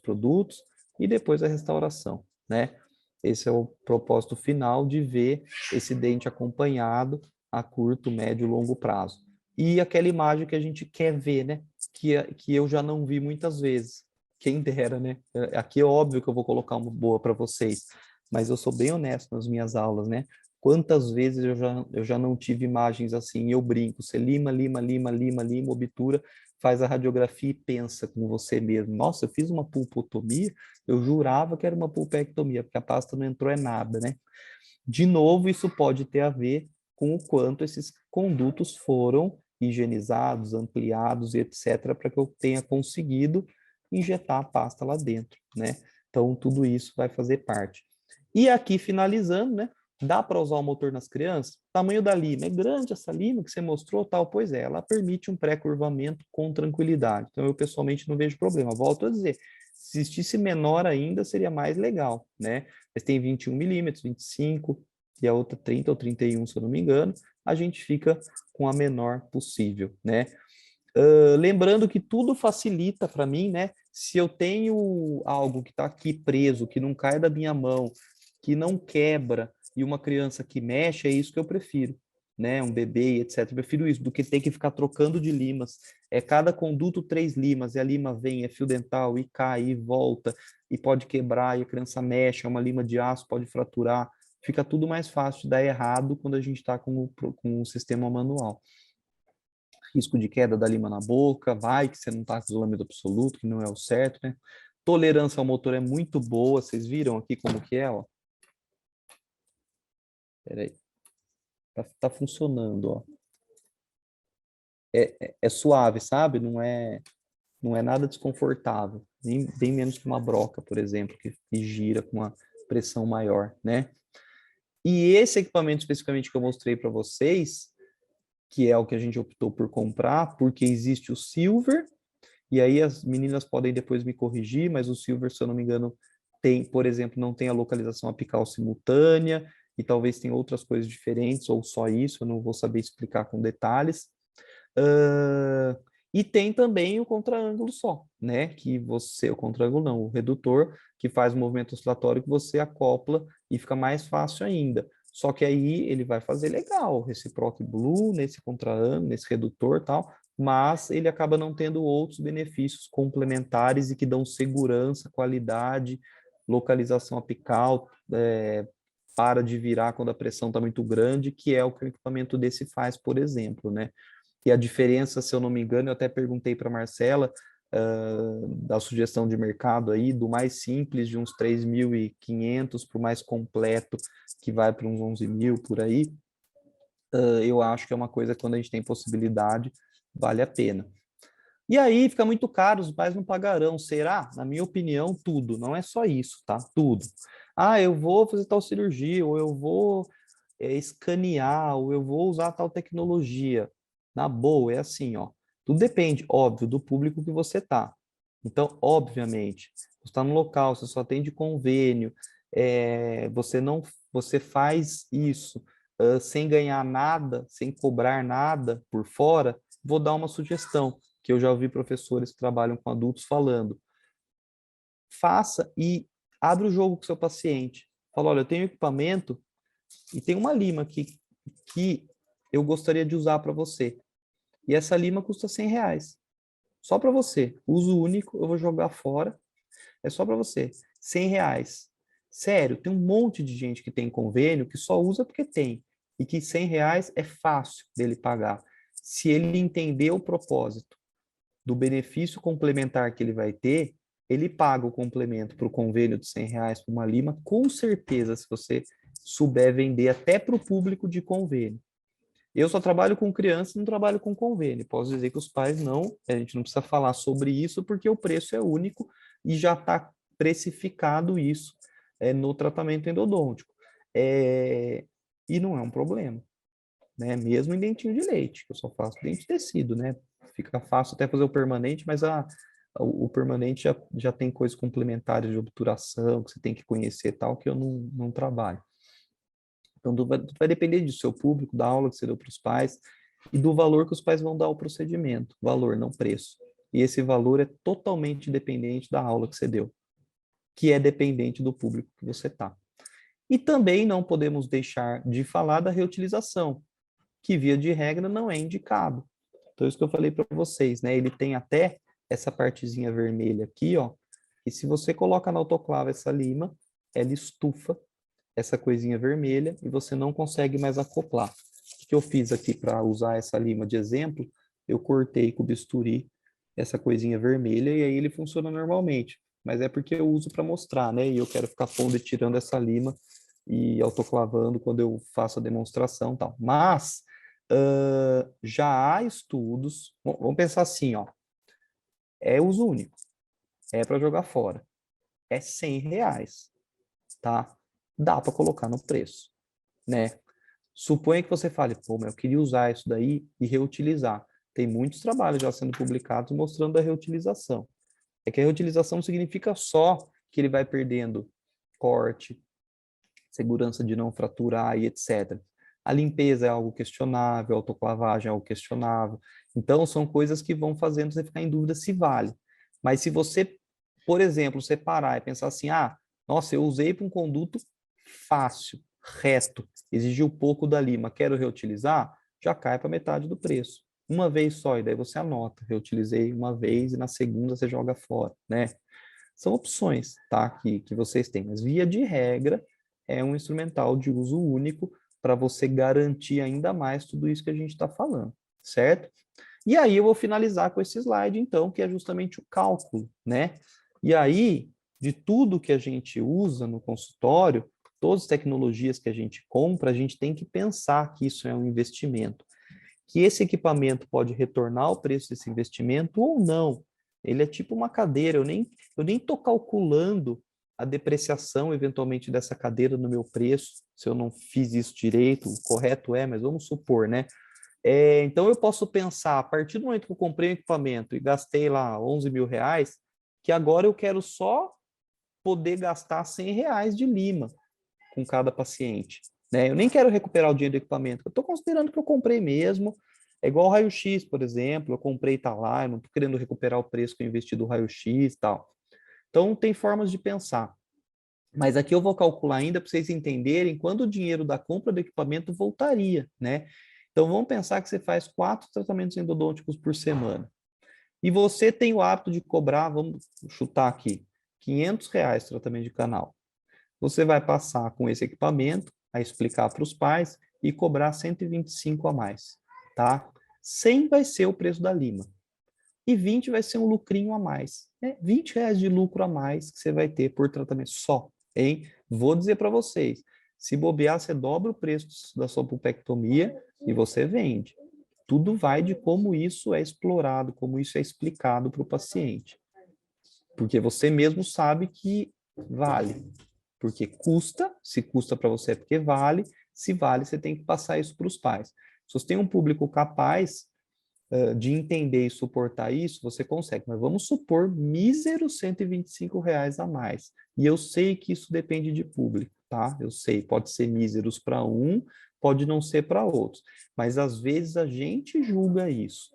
produtos, e depois a restauração, né? Esse é o propósito final de ver esse dente acompanhado a curto, médio e longo prazo. E aquela imagem que a gente quer ver, né? Que eu já não vi muitas vezes. Quem dera, né? Aqui é óbvio que eu vou colocar uma boa para vocês, mas eu sou bem honesto nas minhas aulas, né? Quantas vezes eu já não tive imagens assim, eu brinco, você lima, obtura, faz a radiografia e pensa com você mesmo, nossa, eu fiz uma pulpotomia, eu jurava que era uma pulpectomia, porque a pasta não entrou é nada, né? De novo, isso pode ter a ver com o quanto esses condutos foram higienizados, ampliados e etc., para que eu tenha conseguido injetar a pasta lá dentro, né? Então, tudo isso vai fazer parte. E aqui, finalizando, né? Dá para usar o motor nas crianças? Tamanho da lima. É grande essa lima que você mostrou, tal? Pois é, ela permite um pré-curvamento com tranquilidade. Então, eu pessoalmente não vejo problema. Volto a dizer, se existisse menor ainda, seria mais legal, né? Mas tem 21 milímetros, 25, e a outra 30 ou 31, se eu não me engano, a gente fica com a menor possível, né? Lembrando que tudo facilita para mim, né? Se eu tenho algo que está aqui preso, que não cai da minha mão, que não quebra, e uma criança que mexe, é isso que eu prefiro, né, um bebê, etc. Eu prefiro isso do que ter que ficar trocando de limas. É cada conduto 3 limas, e a lima vem, é fio dental, e cai, e volta, e pode quebrar, e a criança mexe, é uma lima de aço, pode fraturar. Fica tudo mais fácil de dar errado quando a gente está com o sistema manual. Risco de queda da lima na boca, vai que você não está com isolamento absoluto, que não é o certo, né? Tolerância ao motor é muito boa, vocês viram aqui como que é, ó. Peraí. Tá funcionando, ó. É suave, sabe? Não é nada desconfortável. Nem, bem menos que uma broca, por exemplo, que gira com uma pressão maior, né? E esse equipamento especificamente que eu mostrei para vocês, que é o que a gente optou por comprar, porque existe o Silver, e aí as meninas podem depois me corrigir, mas o Silver, se eu não me engano, tem, por exemplo, não tem a localização apical simultânea, e talvez tenha outras coisas diferentes, ou só isso, eu não vou saber explicar com detalhes. E tem também o contraângulo só, né? Que você, o contraângulo não, o redutor, que faz o movimento oscilatório que você acopla e fica mais fácil ainda. Só que aí ele vai fazer legal, reciproque blue, nesse contraângulo, nesse redutor e tal, mas ele acaba não tendo outros benefícios complementares e que dão segurança, qualidade, localização apical, para de virar quando a pressão está muito grande, que é o que o equipamento desse faz, por exemplo, né? E a diferença, se eu não me engano, eu até perguntei para a Marcela, da sugestão de mercado aí, do mais simples, de uns 3.500, para o mais completo, que vai para uns 11.000 por aí, eu acho que é uma coisa que quando a gente tem possibilidade, vale a pena. E aí fica muito caro, os pais não pagarão. Será? Na minha opinião, tudo. Não é só isso, tá? Tudo. Ah, eu vou fazer tal cirurgia, ou eu vou escanear, ou eu vou usar tal tecnologia. Na boa, é assim, ó. Tudo depende, óbvio, do público que você tá. Então, obviamente, você está no local, você só tem de convênio, você faz isso sem ganhar nada, sem cobrar nada por fora. Vou dar uma sugestão que eu já ouvi professores que trabalham com adultos falando. Faça e abre o jogo com o seu paciente. Fala, olha, eu tenho equipamento e tem uma lima aqui que eu gostaria de usar para você. E essa lima custa R$ 100. Só para você. Uso único, eu vou jogar fora. É só para você. R$ 100. Sério, tem um monte de gente que tem convênio que só usa porque tem. E que R$ 100 é fácil dele pagar. Se ele entender o propósito do benefício complementar que ele vai ter, ele paga o complemento para o convênio de R$ 100 para uma lima, com certeza, se você souber vender até para o público de convênio. Eu só trabalho com crianças, não trabalho com convênio. Posso dizer que os pais não, a gente não precisa falar sobre isso, porque o preço é único e já está precificado isso no tratamento endodôntico. E não é um problema, né? Mesmo em dentinho de leite, que eu só faço dente de tecido, né? Fica fácil até fazer o permanente, mas o permanente já tem coisas complementares de obturação, que você tem que conhecer e tal, que eu não trabalho. Então, tudo vai depender do seu público, da aula que você deu para os pais e do valor que os pais vão dar ao procedimento. Valor, não preço. E esse valor é totalmente dependente da aula que você deu, que é dependente do público que você está. E também não podemos deixar de falar da reutilização, que via de regra não é indicado. Então, isso que eu falei para vocês, né? Ele tem até essa partezinha vermelha aqui, ó, e se você coloca na autoclave essa lima, ela estufa essa coisinha vermelha e você não consegue mais acoplar. O que eu fiz aqui para usar essa lima de exemplo? Eu cortei com o bisturi essa coisinha vermelha e aí ele funciona normalmente. Mas é porque eu uso para mostrar, né? E eu quero ficar pondo e tirando essa lima e autoclavando quando eu faço a demonstração e tal. Mas já há estudos, vamos pensar assim, ó, é uso único, é para jogar fora, é R$ 100, tá? Dá para colocar no preço, né? Suponha que você fale, pô, mas eu queria usar isso daí e reutilizar. Tem muitos trabalhos já sendo publicados mostrando a reutilização. É que a reutilização não significa só que ele vai perdendo corte, segurança de não fraturar e etc. A limpeza é algo questionável, a autoclavagem é algo questionável. Então, são coisas que vão fazendo você ficar em dúvida se vale. Mas se você, por exemplo, separar e pensar assim, ah, nossa, eu usei para um conduto fácil, reto, exigiu pouco da lima, quero reutilizar, já cai para metade do preço. Uma vez só, e daí você anota, reutilizei uma vez e na segunda você joga fora, né? São opções, tá? Que vocês têm, mas via de regra é um instrumental de uso único para você garantir ainda mais tudo isso que a gente está falando, certo? E aí eu vou finalizar com esse slide, então, que é justamente o cálculo, né? E aí, de tudo que a gente usa no consultório, todas as tecnologias que a gente compra, a gente tem que pensar que isso é um investimento, que esse equipamento pode retornar o preço desse investimento ou não. Ele é tipo uma cadeira, eu nem estou calculando a depreciação, eventualmente, dessa cadeira no meu preço, se eu não fiz isso direito, o correto é, mas vamos supor, né? Então, eu posso pensar, a partir do momento que eu comprei um equipamento e gastei lá 11 mil reais, que agora eu quero só poder gastar 100 reais de lima com cada paciente, né? Eu nem quero recuperar o dinheiro do equipamento, eu estou considerando que eu comprei mesmo, é igual o raio-x, por exemplo, eu comprei e está lá, eu não estou querendo recuperar o preço que eu investi do raio-x e tal. Então, tem formas de pensar. Mas aqui eu vou calcular ainda para vocês entenderem quando o dinheiro da compra do equipamento voltaria, né? Então, vamos pensar que você faz 4 tratamentos endodônticos por semana. E você tem o hábito de cobrar, vamos chutar aqui, 500 reais tratamento de canal. Você vai passar com esse equipamento a explicar para os pais e cobrar 125 a mais, tá? 100 vai ser o preço da lima e 20 vai ser um lucrinho a mais. Né? 20 reais de lucro a mais que você vai ter por tratamento só, hein? Vou dizer para vocês, se bobear, você dobra o preço da sua pulpectomia e você vende. Tudo vai de como isso é explorado, como isso é explicado para o paciente. Porque você mesmo sabe que vale. Porque custa, se custa para você é porque vale, se vale, você tem que passar isso para os pais. Se você tem um público capaz de entender e suportar isso, você consegue. Mas vamos supor míseros 125 reais a mais. E eu sei que isso depende de público, tá? Eu sei, pode ser míseros para um, pode não ser para outros. Mas às vezes a gente julga isso.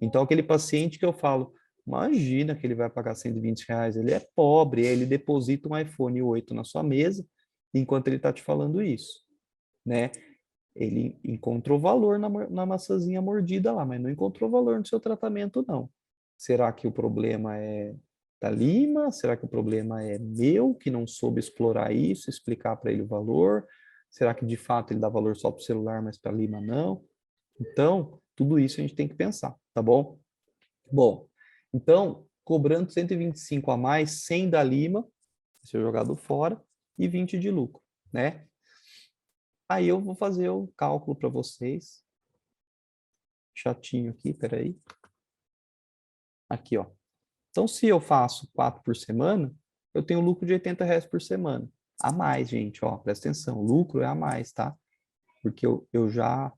Então, aquele paciente que eu falo, imagina que ele vai pagar 120 reais, ele é pobre, ele deposita um iPhone 8 na sua mesa, enquanto ele está te falando isso, né? Ele encontrou valor na maçãzinha mordida lá, mas não encontrou valor no seu tratamento, não. Será que o problema é da Lima? Será que o problema é meu, que não soube explorar isso, explicar para ele o valor? Será que de fato ele dá valor só para o celular, mas para a Lima não? Então, tudo isso a gente tem que pensar, tá bom? Bom, então, cobrando 125 a mais, 100 da Lima, ser jogado fora, e 20 de lucro, né? Aí eu vou fazer o cálculo para vocês. Chatinho aqui, peraí. Aqui, ó. Então, se eu faço 4 por semana, eu tenho lucro de 80 reais por semana. A mais, gente, ó, presta atenção. O lucro é a mais, tá? Porque eu já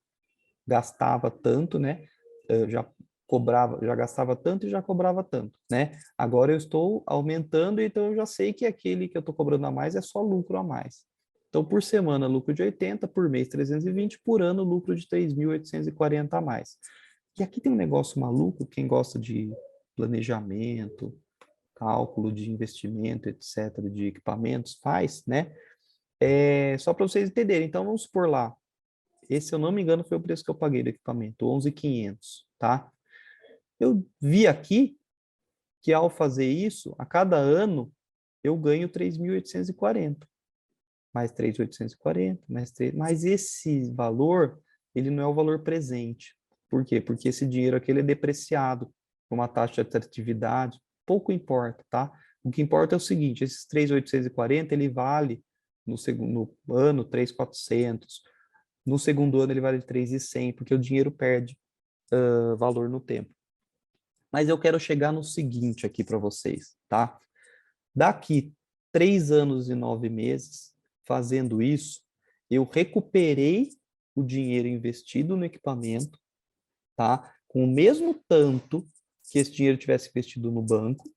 gastava tanto, né? Eu já cobrava, já gastava tanto e já cobrava tanto, né? Agora eu estou aumentando, então eu já sei que aquele que eu estou cobrando a mais é só lucro a mais. Então, por semana, lucro de 80, por mês 320, por ano, lucro de 3.840 a mais. E aqui tem um negócio maluco, quem gosta de planejamento, cálculo de investimento, etc., de equipamentos, faz, né? Só para vocês entenderem. Então, vamos supor lá, esse, se eu não me engano, foi o preço que eu paguei do equipamento, 11.500, tá? Eu vi aqui que ao fazer isso, a cada ano, eu ganho 3.840, mais 3.840, mais 3, mas esse valor, ele não é o valor presente. Por quê? Porque esse dinheiro aqui ele é depreciado por uma taxa de atratividade, pouco importa, tá? O que importa é o seguinte, esses 3.840, ele vale no segundo ano 3.400, no segundo ano ele vale 3.100, porque o dinheiro perde valor no tempo. Mas eu quero chegar no seguinte aqui para vocês, tá? Daqui 3 anos e 9 meses, fazendo isso, eu recuperei o dinheiro investido no equipamento, tá? Com o mesmo tanto que esse dinheiro tivesse investido no banco,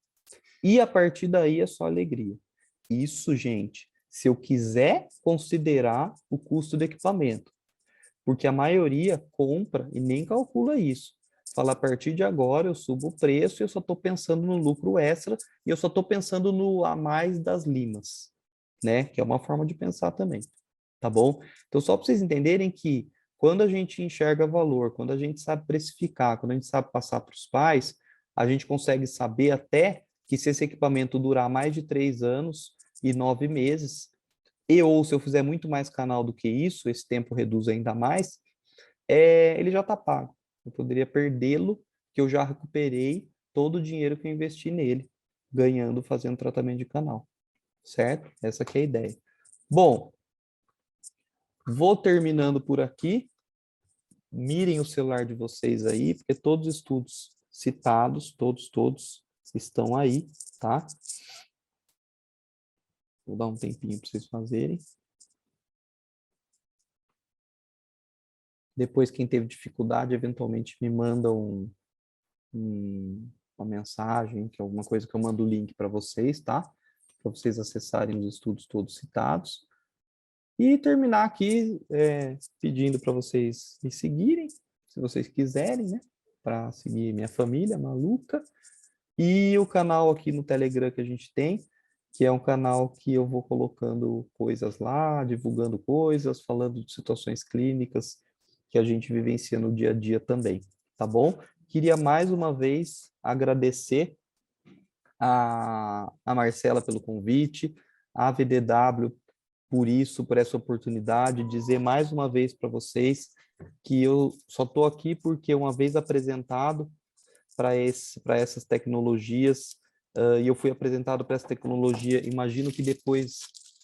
e a partir daí é só alegria. Isso, gente, se eu quiser considerar o custo do equipamento, porque a maioria compra e nem calcula isso. Fala, a partir de agora eu subo o preço e eu só estou pensando no lucro extra e eu só estou pensando no a mais das limas, né? Que é uma forma de pensar também. tá bom? Então, só para vocês entenderem que quando a gente enxerga valor, quando a gente sabe precificar, quando a gente sabe passar para os pais, a gente consegue saber até que se esse equipamento durar mais de 3 anos e 9 meses, e ou se eu fizer muito mais canal do que isso, esse tempo reduz ainda mais, ele já está pago. Eu poderia perdê-lo, que eu já recuperei todo o dinheiro que eu investi nele, ganhando fazendo tratamento de canal, certo? Essa que é a ideia. Bom, vou terminando por aqui. Mirem o celular de vocês aí, porque todos os estudos citados, todos estão aí, tá? Vou dar um tempinho para vocês fazerem. Depois, quem teve dificuldade, eventualmente me manda uma mensagem, que é alguma coisa que eu mando o link para vocês, tá? Para vocês acessarem os estudos todos citados. E terminar aqui pedindo para vocês me seguirem, se vocês quiserem, né? Para seguir minha família maluca. E o canal aqui no Telegram que a gente tem, que é um canal que eu vou colocando coisas lá, divulgando coisas, falando de situações clínicas que a gente vivencia no dia a dia também, tá bom? Queria mais uma vez agradecer a Marcela pelo convite, a VDW por isso, por essa oportunidade, dizer mais uma vez para vocês que eu só estou aqui porque uma vez apresentado para essas tecnologias, e eu fui apresentado para essa tecnologia, imagino que depois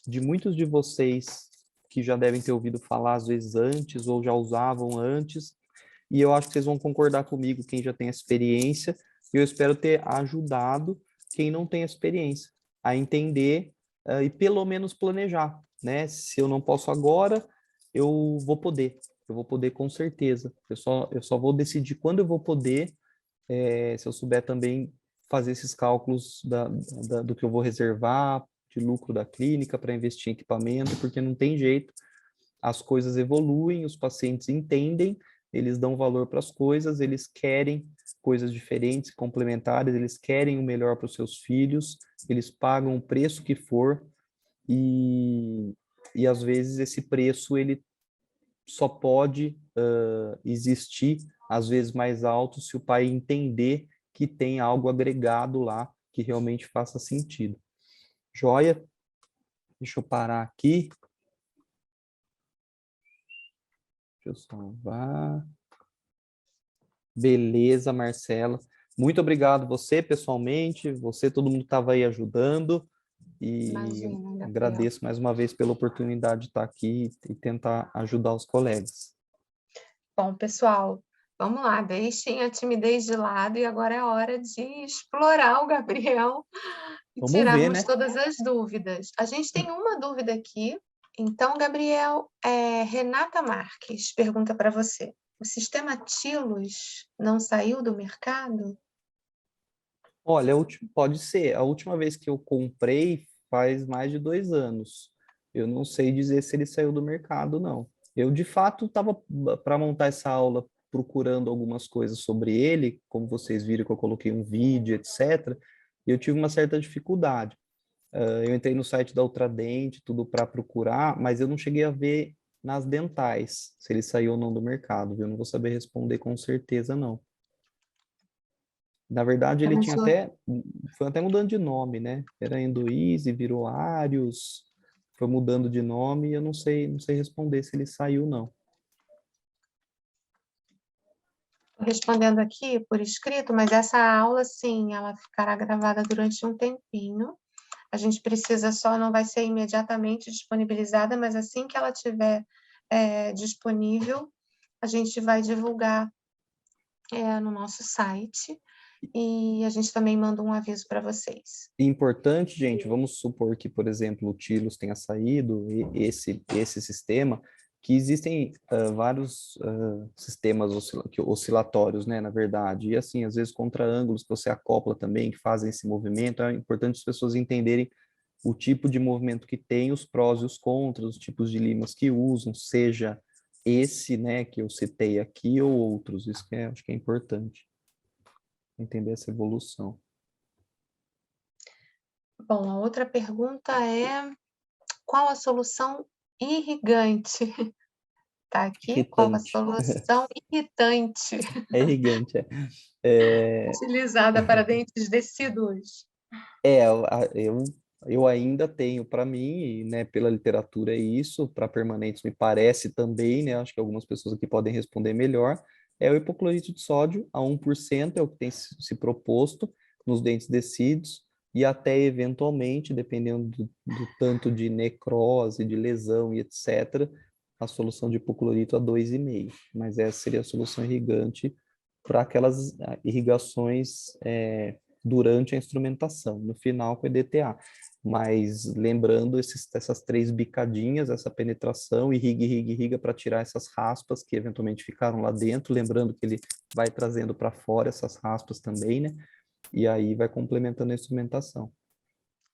de muitos de vocês que já devem ter ouvido falar às vezes antes ou já usavam antes, e eu acho que vocês vão concordar comigo, quem já tem experiência, eu espero ter ajudado quem não tem experiência a entender e pelo menos planejar, né? Se eu não posso agora, eu vou poder. Eu vou poder com certeza. Eu só vou decidir quando eu vou poder, se eu souber também fazer esses cálculos do que eu vou reservar de lucro da clínica para investir em equipamento, porque não tem jeito, as coisas evoluem, os pacientes entendem, eles dão valor para as coisas, eles querem coisas diferentes, complementares, eles querem o melhor para os seus filhos, eles pagam o preço que for, e às vezes esse preço ele só pode existir, às vezes mais alto, se o pai entender que tem algo agregado lá que realmente faça sentido. Joia? Deixa eu parar aqui. Deixa eu salvar. Beleza, Marcela. Muito obrigado você pessoalmente, você, todo mundo que estava aí ajudando, e Imagina, Gabriel. agradeço mais uma vez pela oportunidade de estar aqui e tentar ajudar os colegas. Bom, pessoal, vamos lá, deixem a timidez de lado e agora é hora de explorar o Gabriel e Vamos ver, tirarmos né? todas as dúvidas. A gente tem uma dúvida aqui. Então, Gabriel, Renata Marques pergunta para você: o sistema Tilos não saiu do mercado? Olha, pode ser. A última vez que eu comprei faz mais de 2 anos. Eu não sei dizer se ele saiu do mercado, não. Eu, de fato, estava para montar essa aula procurando algumas coisas sobre ele, como vocês viram que eu coloquei um vídeo, etc. E eu tive uma certa dificuldade. Eu entrei no site da Ultradent, tudo para procurar, mas eu não cheguei a ver nas dentais se ele saiu ou não do mercado, viu? Eu não vou saber responder com certeza, não. Na verdade, ele tinha foi até mudando de nome, né? Era Endoeasy, virou Arius, foi mudando de nome e eu não sei responder se ele saiu, não. Estou respondendo aqui por escrito, mas essa aula, sim, ela ficará gravada durante um tempinho. A gente precisa só, não vai ser imediatamente disponibilizada, mas assim que ela estiver disponível, a gente vai divulgar no nosso site e a gente também manda um aviso para vocês. Importante, gente, vamos supor que, por exemplo, o Tilos tenha saído, e esse sistema, que existem vários sistemas oscilatórios, né, na verdade, e assim, às vezes contra-ângulos que você acopla também, que fazem esse movimento, é importante as pessoas entenderem o tipo de movimento que tem, os prós e os contras, os tipos de limas que usam, seja esse, né, que eu citei aqui, ou outros, isso que acho que é importante, entender essa evolução. Bom, a outra pergunta é: qual a solução irrigante. Tá aqui como a Irritante. solução irritante É irrigante, é. É, utilizada para dentes decíduos. eu ainda tenho para mim, e, né, pela literatura é isso, para permanentes me parece também, né, acho que algumas pessoas aqui podem responder melhor, é o hipoclorito de sódio a 1%, é o que tem se proposto nos dentes decíduos, e até eventualmente, dependendo do tanto de necrose, de lesão e etc., a solução de hipoclorito a 2,5%, mas essa seria a solução irrigante para aquelas irrigações durante a instrumentação, no final com EDTA. Mas lembrando essas 3 bicadinhas, essa penetração, irriga para tirar essas raspas que eventualmente ficaram lá dentro, lembrando que ele vai trazendo para fora essas raspas também, né? E aí vai complementando a instrumentação.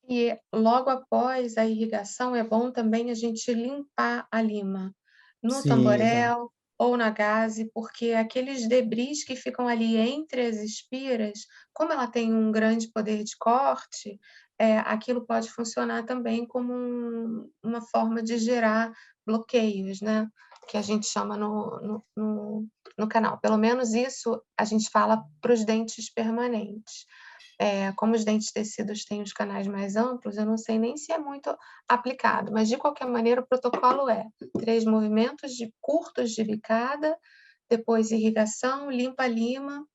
E logo após a irrigação, é bom também a gente limpar a lima no Sim, exato. tamborel ou na gaze, porque aqueles debris que ficam ali entre as espiras, como ela tem um grande poder de corte, aquilo pode funcionar também como uma forma de gerar bloqueios, né? Que a gente chama no canal. Pelo menos isso a gente fala para os dentes permanentes. Como os dentes tecidos têm os canais mais amplos, eu não sei nem se é muito aplicado, mas de qualquer maneira o protocolo é 3 movimentos curtos de bicada, depois irrigação, limpa a lima,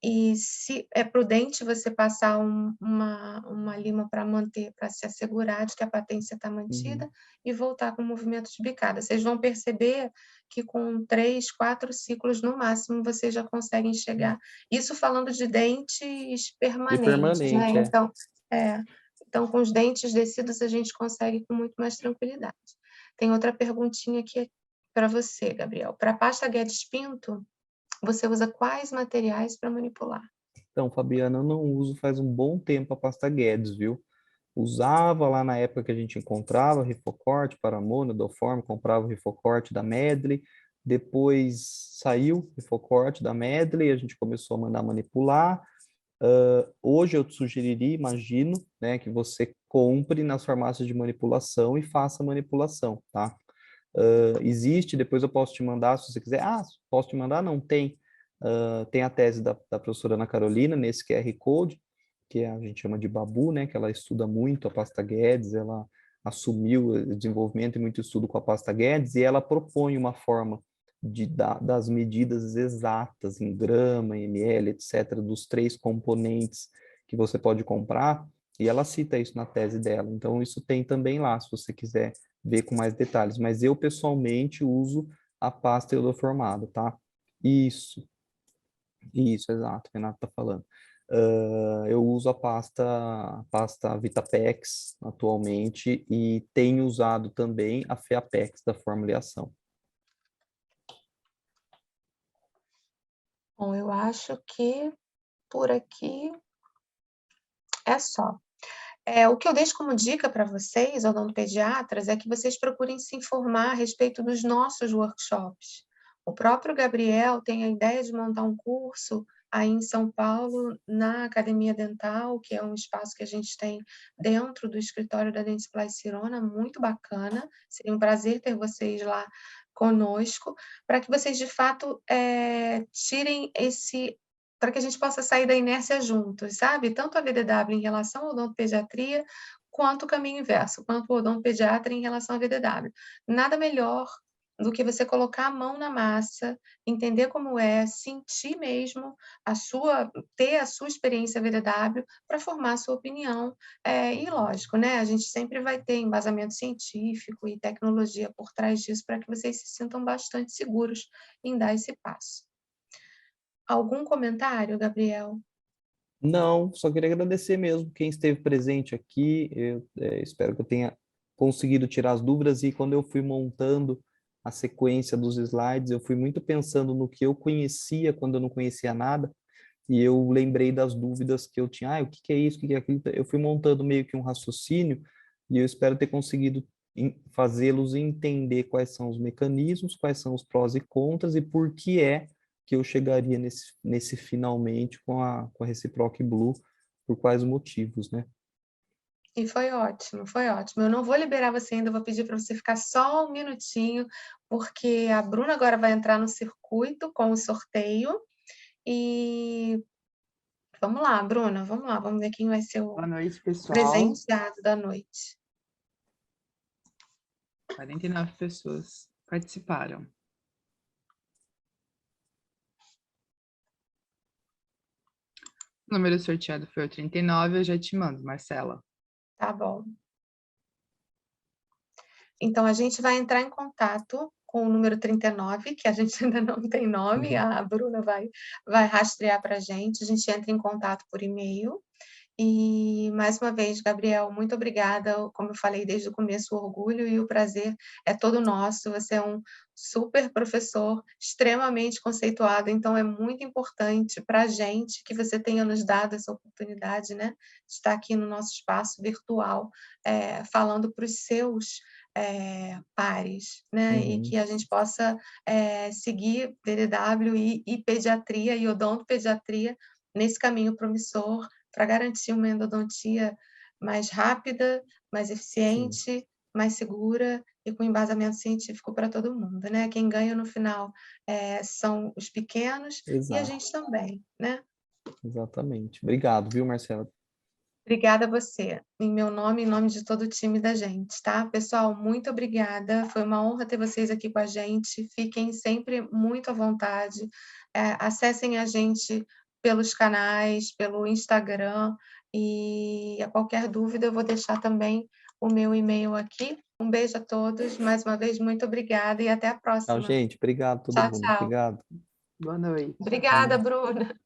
e se é prudente você passar uma lima para manter, para se assegurar de que a patência está mantida, Uhum. e voltar com o movimento de bicada. Vocês vão perceber que com 3, 4 ciclos no máximo, vocês já conseguem chegar. Isso falando de dentes E permanentes, né? permanente, é. Então, com os dentes descidos, a gente consegue com muito mais tranquilidade. Tem outra perguntinha aqui para você, Gabriel. Para a pasta Guedes Pinto, você usa quais materiais para manipular? Então, Fabiana, eu não uso faz um bom tempo a pasta Guedes, viu? Usava lá na época que a gente encontrava Rifocorte, Paramona, Doform, comprava o Rifocorte da Medley, depois saiu o Rifocorte da Medley, a gente começou a mandar manipular. Hoje eu te sugeriria, imagino, né, que você compre nas farmácias de manipulação e faça a manipulação, tá? Existe, depois eu posso te mandar, se você quiser. Ah, posso te mandar? Não, tem. Tem a tese da professora Ana Carolina, nesse QR Code, que a gente chama de Babu, né, que ela estuda muito a pasta Guedes, ela assumiu o desenvolvimento e muito estudo com a pasta Guedes, e ela propõe uma forma das medidas exatas em grama, em ml, etc., dos 3 componentes que você pode comprar, e ela cita isso na tese dela. Então, isso tem também lá, se você quiser ver com mais detalhes. Mas eu, pessoalmente, uso a pasta iodoformada, tá? Isso, exato, o Renato está falando. Eu uso a pasta Vitapex atualmente e tenho usado também a Feapex da Formulação. Bom, eu acho que por aqui é só. O que eu deixo como dica para vocês, odontopediatras, é que vocês procurem se informar a respeito dos nossos workshops. O próprio Gabriel tem a ideia de montar um curso aí em São Paulo, na Academia Dental, que é um espaço que a gente tem dentro do escritório da Dentsply Sirona, muito bacana. Seria um prazer ter vocês lá conosco, para que vocês, de fato, tirem para que a gente possa sair da inércia juntos, sabe? Tanto a VDW em relação ao odontopediatria, quanto o caminho inverso, quanto o odontopediatra em relação à VDW. Nada melhor do que você colocar a mão na massa, entender como é, sentir mesmo ter a sua experiência VDW para formar a sua opinião. E lógico, né? A gente sempre vai ter embasamento científico e tecnologia por trás disso para que vocês se sintam bastante seguros em dar esse passo. Algum comentário, Gabriel? Não, só queria agradecer mesmo quem esteve presente aqui. Eu espero que eu tenha conseguido tirar as dúvidas e quando eu fui montando a sequência dos slides, eu fui muito pensando no que eu conhecia quando eu não conhecia nada e eu lembrei das dúvidas que eu tinha. O que é isso, o que é aquilo? Eu fui montando meio que um raciocínio e eu espero ter conseguido fazê-los entender quais são os mecanismos, quais são os prós e contras e por que é que eu chegaria nesse finalmente com a Reciproc Blue, por quais motivos, né? E foi ótimo, foi ótimo. Eu não vou liberar você ainda, vou pedir para você ficar só um minutinho, porque a Bruna agora vai entrar no circuito com o sorteio. E vamos lá, Bruna, vamos lá, vamos ver quem vai ser o Boa noite, pessoal. presenteado da noite. 49 pessoas participaram. O número sorteado foi o 39, eu já te mando, Marcela. Tá bom. Então, a gente vai entrar em contato com o número 39, que a gente ainda não tem nome, a Bruna vai rastrear para a gente entra em contato por e-mail. E, mais uma vez, Gabriel, muito obrigada. Como eu falei desde o começo, o orgulho e o prazer é todo nosso. Você é um super professor, extremamente conceituado, então é muito importante para a gente que você tenha nos dado essa oportunidade, né, de estar aqui no nosso espaço virtual, falando para os seus pares, né, e que a gente possa seguir DDW e pediatria e odontopediatria nesse caminho promissor, para garantir uma endodontia mais rápida, mais eficiente, Sim. mais segura e com embasamento científico para todo mundo, né? Quem ganha no final são os pequenos e a gente também, né? Exatamente. Obrigado, viu, Marcela? Obrigada a você, em meu nome e em nome de todo o time da gente, tá? Pessoal, muito obrigada, foi uma honra ter vocês aqui com a gente, fiquem sempre muito à vontade, acessem a gente pelos canais, pelo Instagram, e a qualquer dúvida eu vou deixar também o meu e-mail aqui. Um beijo a todos, mais uma vez, muito obrigada e até a Tchau, próxima. gente. Obrigado a todo Tchau, mundo. tchau. Obrigado. Boa noite. Obrigada, Bruna.